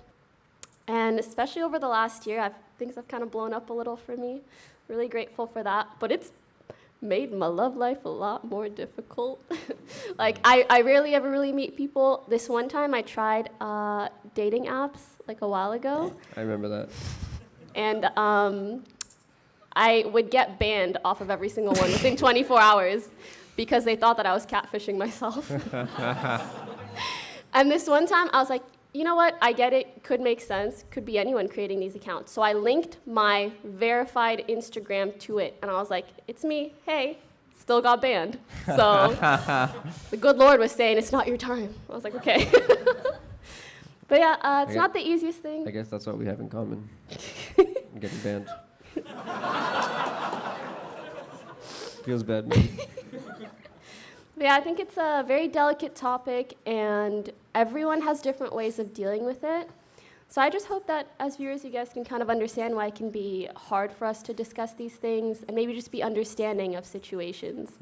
And especially over the last year, things have kind of blown up a little for me. Really grateful for that, but it's made my love life a lot more difficult. Like, I rarely ever really meet people. This one time I tried dating apps like a while ago. I remember that. And I would get banned off of every single one within 24 hours because they thought that I was catfishing myself. And this one time I was like, you know what, I get it, could make sense, could be anyone creating these accounts. So I linked my verified Instagram to it, and I was like, it's me, hey, still got banned. So the good Lord was saying, it's not your time. I was like, okay. But yeah, it's not the easiest thing. I guess that's what we have in common. Getting banned. Feels bad, man. But yeah, I think it's a very delicate topic, and everyone has different ways of dealing with it. So I just hope that as viewers, you guys can kind of understand why it can be hard for us to discuss these things, and maybe just be understanding of situations.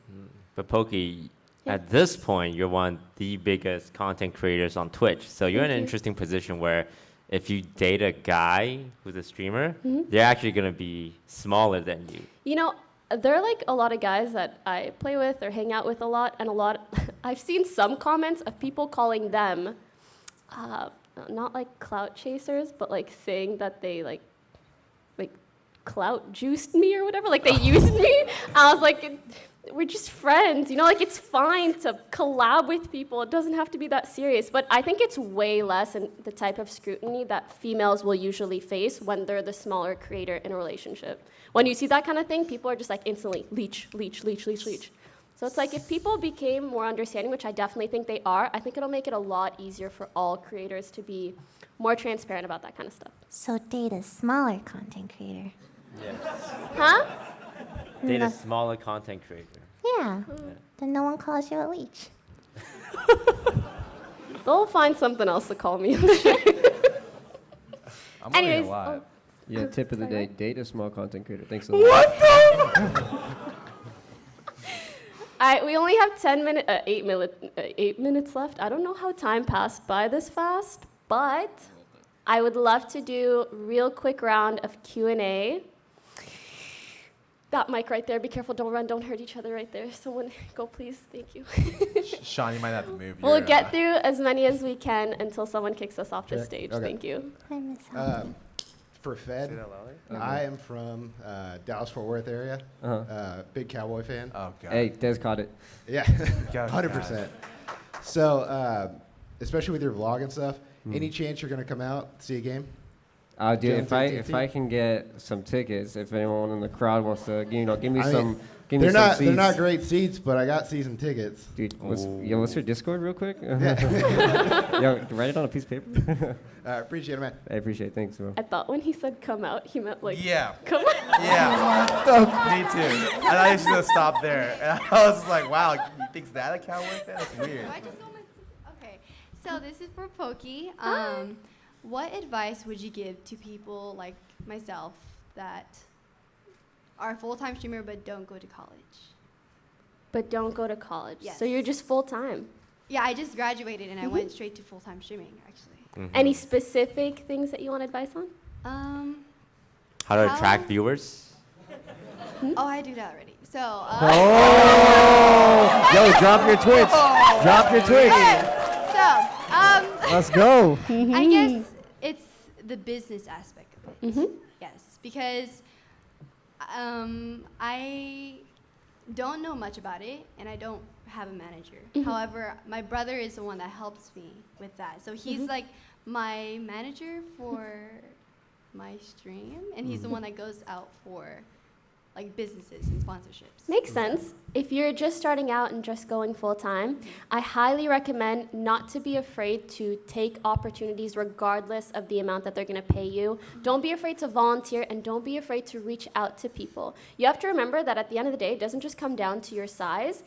But Poki, at this point, you're one of the biggest content creators on Twitch. So you're in an interesting position where if you date a guy who's a streamer, they're actually going to be smaller than you. You know, there are like a lot of guys that I play with or hang out with a lot, and I've seen some comments of people calling them, not like clout chasers, but like saying that they like clout juiced me or whatever, like they used me. I was like, we're just friends, you know, like it's fine to collab with people. It doesn't have to be that serious. But I think it's way less in the type of scrutiny that females will usually face when they're the smaller creator in a relationship. When you see that kind of thing, people are just like instantly leech. So it's like if people became more understanding, which I definitely think they are, I think it'll make it a lot easier for all creators to be more transparent about that kind of stuff. So date a smaller content creator. Yes. Huh? Date a smaller content creator. Yeah. Then no one calls you a leech. They'll find something else to call me. I'm not Anyways, gonna lie. Yeah, tip of the Sorry, day, date a small content creator. Thanks a lot. What the? We only have 8 minutes left. I don't know how time passed by this fast, but I would love to do a real quick round of Q&A. That mic right there, be careful, don't run, don't hurt each other right there. Someone go, please, thank you. Sean, you might have to move. We'll your, get through as many as we can until someone kicks us off the Check. stage. Okay. Thank you. I miss out. For Fed, Say that loudly. I am from Dallas-Fort Worth area. Big Cowboy fan. Oh god. Hey, Des caught it. Yeah, God. 100%. So, especially with your vlog and stuff, any chance you're gonna come out see a game? Dude, Jones if AT&T? I can get some tickets, if anyone in the crowd wants to, give me I mean, some, give me They're some not seats. they're not great seats, but I got season tickets. Dude, what's your Discord real quick? Yeah. Yo, write it on a piece of paper. Appreciate it, man. I appreciate it. Thanks, bro. I thought when he said come out, he meant like, Yeah. come out. Yeah. Me too. And I used to stop there. And I was just like, wow, he thinks that a cowboy fan? That's weird. I just don't okay, so this is for Poki. Hi. What advice would you give to people like myself that are a full-time streamer but don't go to college? But don't go to college. Yes. So you're just full-time. Yeah, I just graduated and I went straight to full-time streaming actually. Any specific things that you want advice on? How to How- attract viewers? Oh, I do that already. So, Yo, drop your Twitch. Drop your Twitch. Let's go. I guess it's the business aspect of it. Yes, because I don't know much about it, and I don't have a manager. However, my brother is the one that helps me with that. So he's like my manager for my stream, and he's the one that goes out for like businesses and sponsorships. Makes sense. If you're just starting out and just going full-time, I highly recommend not to be afraid to take opportunities regardless of the amount that they're going to pay you. Don't be afraid to volunteer, and don't be afraid to reach out to people. You have to remember that at the end of the day, it doesn't just come down to your size.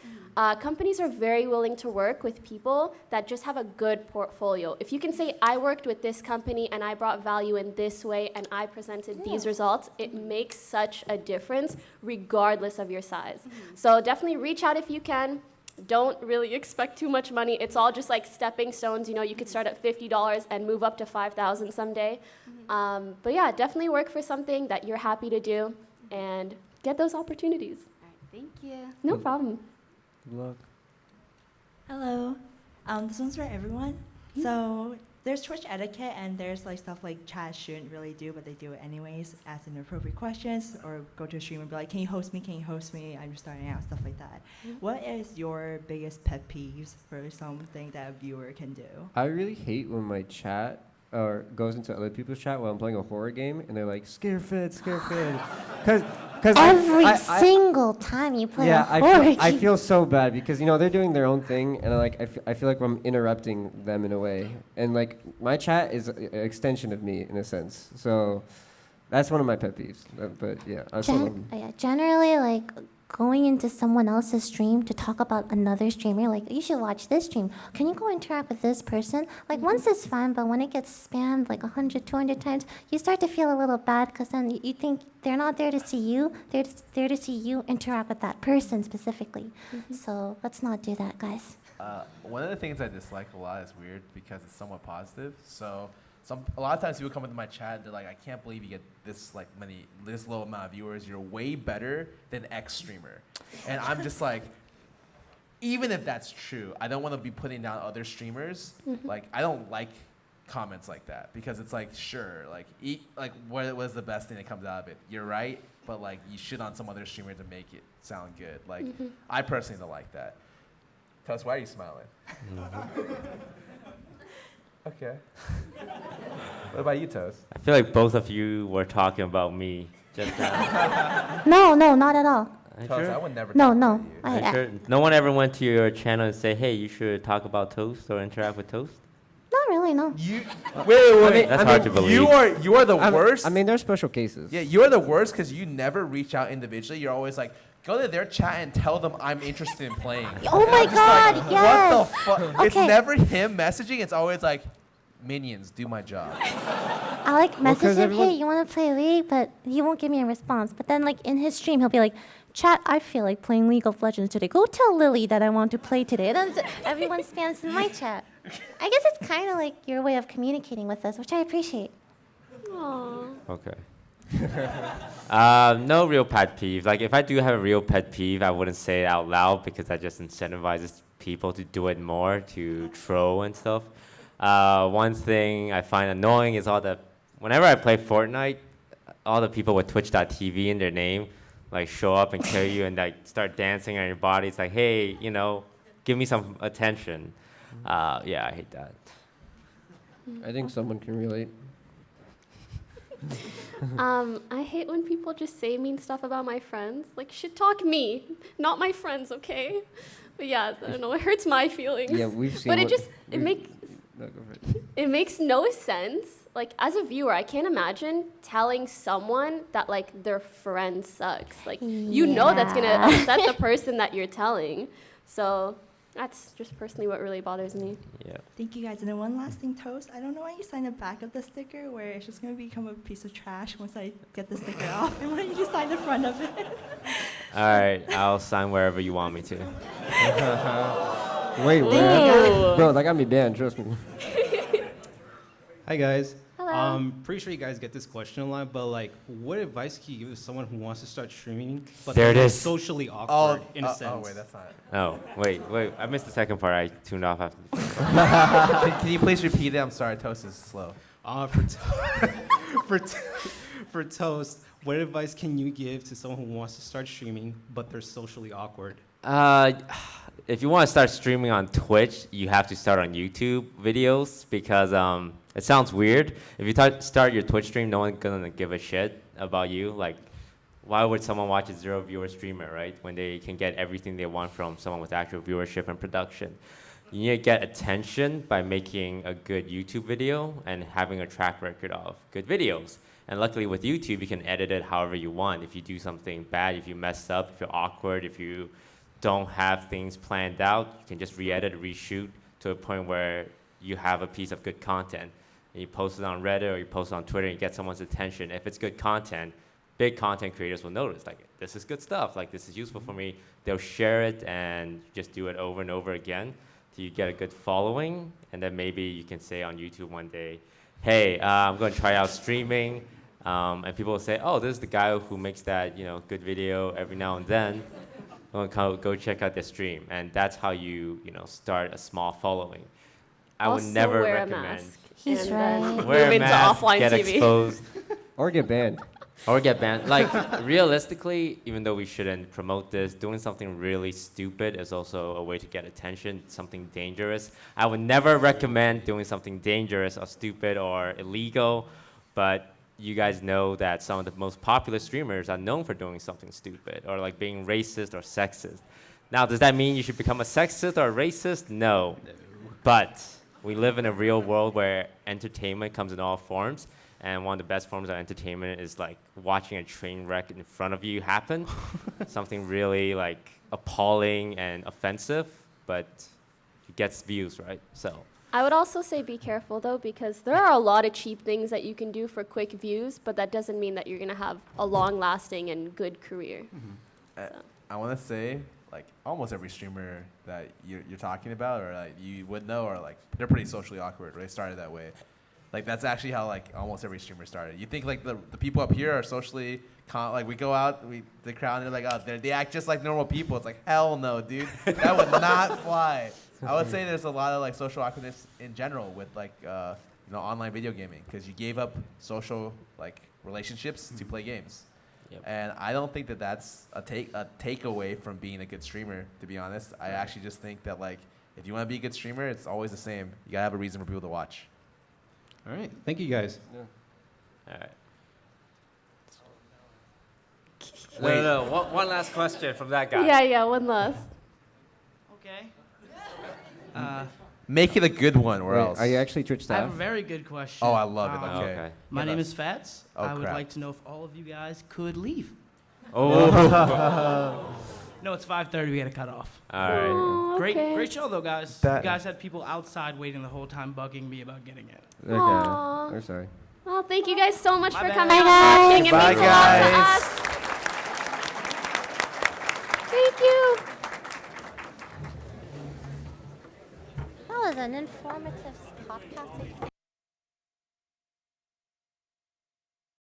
companies are very willing to work with people that just have a good portfolio. If you can say, I worked with this company and I brought value in this way and I presented these results, it makes such a difference regardless of your size. So definitely reach out if you can. Don't really expect too much money. It's all just like stepping stones. You know, you could start at $50 and move up to $5,000 someday. But yeah, definitely work for something that you're happy to do and get those opportunities. All right, thank you. No problem. Good luck. Hello. This one's for everyone. So there's Twitch etiquette, and there's like stuff like chat shouldn't really do, but they do it anyways, ask inappropriate questions, or go to a stream and be like, can you host me? Can you host me? I'm just starting out, stuff like that. What is your biggest pet peeves for something that a viewer can do? I really hate when my chat or goes into other people's chat while I'm playing a horror game, and they're like, scare fed, because Every single time you play a horror game. I feel so bad because, you know, they're doing their own thing, and I feel like I'm interrupting them in a way. And, like, my chat is an extension of me, in a sense. So that's one of my pet peeves. But, yeah. Generally, like, going into someone else's stream to talk about another streamer, like, you should watch this stream. Can you go interact with this person? Like, once it's fun, but when it gets spammed like 100, 200 times, you start to feel a little bad because then you think they're not there to see you. They're there to see you interact with that person specifically. So let's not do that, guys. One of the things I dislike a lot is weird because it's somewhat positive. So a lot of times people come into my chat, they're like, I can't believe you get this low amount of viewers. You're way better than X streamer. And I'm just like, even if that's true, I don't want to be putting down other streamers. Like, I don't like comments like that because it's like, sure, what was the best thing that comes out of it? You're right, but like, you shit on some other streamer to make it sound good. Like, I personally don't like that. Toast, why are you smiling? Okay. What about you, Toast? I feel like both of you were talking about me just now. No, not at all. Toast, I would never No, talk no. about you. Sure? No one ever went to your channel and say, hey, you should talk about Toast or interact with Toast? Not really, no. Wait. That's hard to believe. You are the worst. I mean, there's special cases. Yeah, you are the worst because you never reach out individually. You're always like, go to their chat and tell them I'm interested in playing. Oh And my I'm just God, like, yes. What the fuck? It's Okay. never him messaging. It's always like, minions, do my job. I like message 'cause him, everyone- hey, you want to play League? But he won't give me a response. But then, like, in his stream, he'll be like, chat, I feel like playing League of Legends today. Go tell Lily that I want to play today. And then everyone spams in my chat. I guess it's kind of like your way of communicating with us, which I appreciate. Aww. Okay. No real pet peeve. Like, if I do have a real pet peeve, I wouldn't say it out loud because that just incentivizes people to do it more, to troll and stuff. One thing I find annoying is whenever I play Fortnite, all the people with Twitch.tv in their name, like, show up and kill you and like start dancing on your body. It's like, hey, you know, give me some attention. Yeah, I hate that. I think someone can relate. I hate when people just say mean stuff about my friends. Like, shit talk me, not my friends, okay? But yeah, I don't know, it hurts my feelings. Yeah, we've seen. But what- it No, go for it. It makes no sense. Like, as a viewer, I can't imagine telling someone that, like, their friend sucks. Like, you know that's going to upset the person that you're telling. So that's just personally what really bothers me. Yeah. Thank you guys. And then one last thing, Toast. I don't know why you signed the back of the sticker where it's just going to become a piece of trash once I get the sticker off. And why don't you just sign the front of it? All right, I'll sign wherever you want me to. Wait, bro, that got me banned. Trust me. Hi guys. Hello. Pretty sure you guys get this question a lot, but like, what advice can you give to someone who wants to start streaming, but There it they're is. socially awkward in a sense? Oh, wait, that's not it. Oh, wait, I missed the second part. I tuned off after. Can you please repeat it? I'm sorry, Toast is slow. For Toast, what advice can you give to someone who wants to start streaming, but they're socially awkward? If you want to start streaming on Twitch, you have to start on YouTube videos because it sounds weird. If you start your Twitch stream, no one's gonna give a shit about you. Like, why would someone watch a 0-viewer streamer, right? When they can get everything they want from someone with actual viewership and production. You need to get attention by making a good YouTube video and having a track record of good videos. And luckily with YouTube, you can edit it however you want. If you do something bad, if you mess up, if you're awkward, if you don't have things planned out. You can just re-edit, reshoot to a point where you have a piece of good content. And you post it on Reddit or you post it on Twitter and you get someone's attention. If it's good content, big content creators will notice, like, this is good stuff, like, this is useful for me. They'll share it and just do it over and over again till you get a good following. And then maybe you can say on YouTube one day, hey, I'm going to try out streaming. And people will say, oh, this is the guy who makes that, good video every now and then. I'm going to go check out their stream. And that's how you, start a small following. I would Also never wear a recommend. mask. He's And right. then Wear move a into mask, offline get TV. exposed, Or get banned. or get banned. Like, realistically, even though we shouldn't promote this, doing something really stupid is also a way to get attention, something dangerous. I would never recommend doing something dangerous or stupid or illegal, but you guys know that some of the most popular streamers are known for doing something stupid or like being racist or sexist. Now, does that mean you should become a sexist or a racist? No. But we live in a real world where entertainment comes in all forms. And one of the best forms of entertainment is like watching a train wreck in front of you happen. Something really like appalling and offensive, but it gets views, right? So I would also say be careful though, because there are a lot of cheap things that you can do for quick views, but that doesn't mean that you're gonna have a long-lasting and good career. I want to say, like, almost every streamer that you're talking about, or like you would know, or like they're pretty socially awkward. Or they started that way. Like that's actually how like almost every streamer started. You think like the people up here are socially like we go out, the crowd, and they're like, oh, they act just like normal people. It's like, hell no, dude, that would not fly. I would say there's a lot of like social awkwardness in general with like online video gaming, because you gave up social like relationships to play games. Yep. And I don't think that that's a takeaway from being a good streamer, to be honest. I actually just think that like if you want to be a good streamer, it's always the same. You gotta have a reason for people to watch. All right. Thank you, guys. all right. Wait. No. One last question from that guy. Yeah, one last. Okay. Make it a good one, or Wait, else. are you actually Twitch I have staff? a very good question. Oh, I love it. Um, Okay. Okay. My Hit name us. is Fats. Oh, I would crap. like to know if all of you guys could leave. Oh. No, it's 5:30. We got to cut off. All right. Oh, okay. Great show though, guys. That- You guys had people outside waiting the whole time, bugging me about getting it. Okay. Aw. I'm sorry. Well, thank you guys so much My for bad. coming Bye, out and watching. It Bye, means a lot to guys. us. Thank you. That was an informative podcast.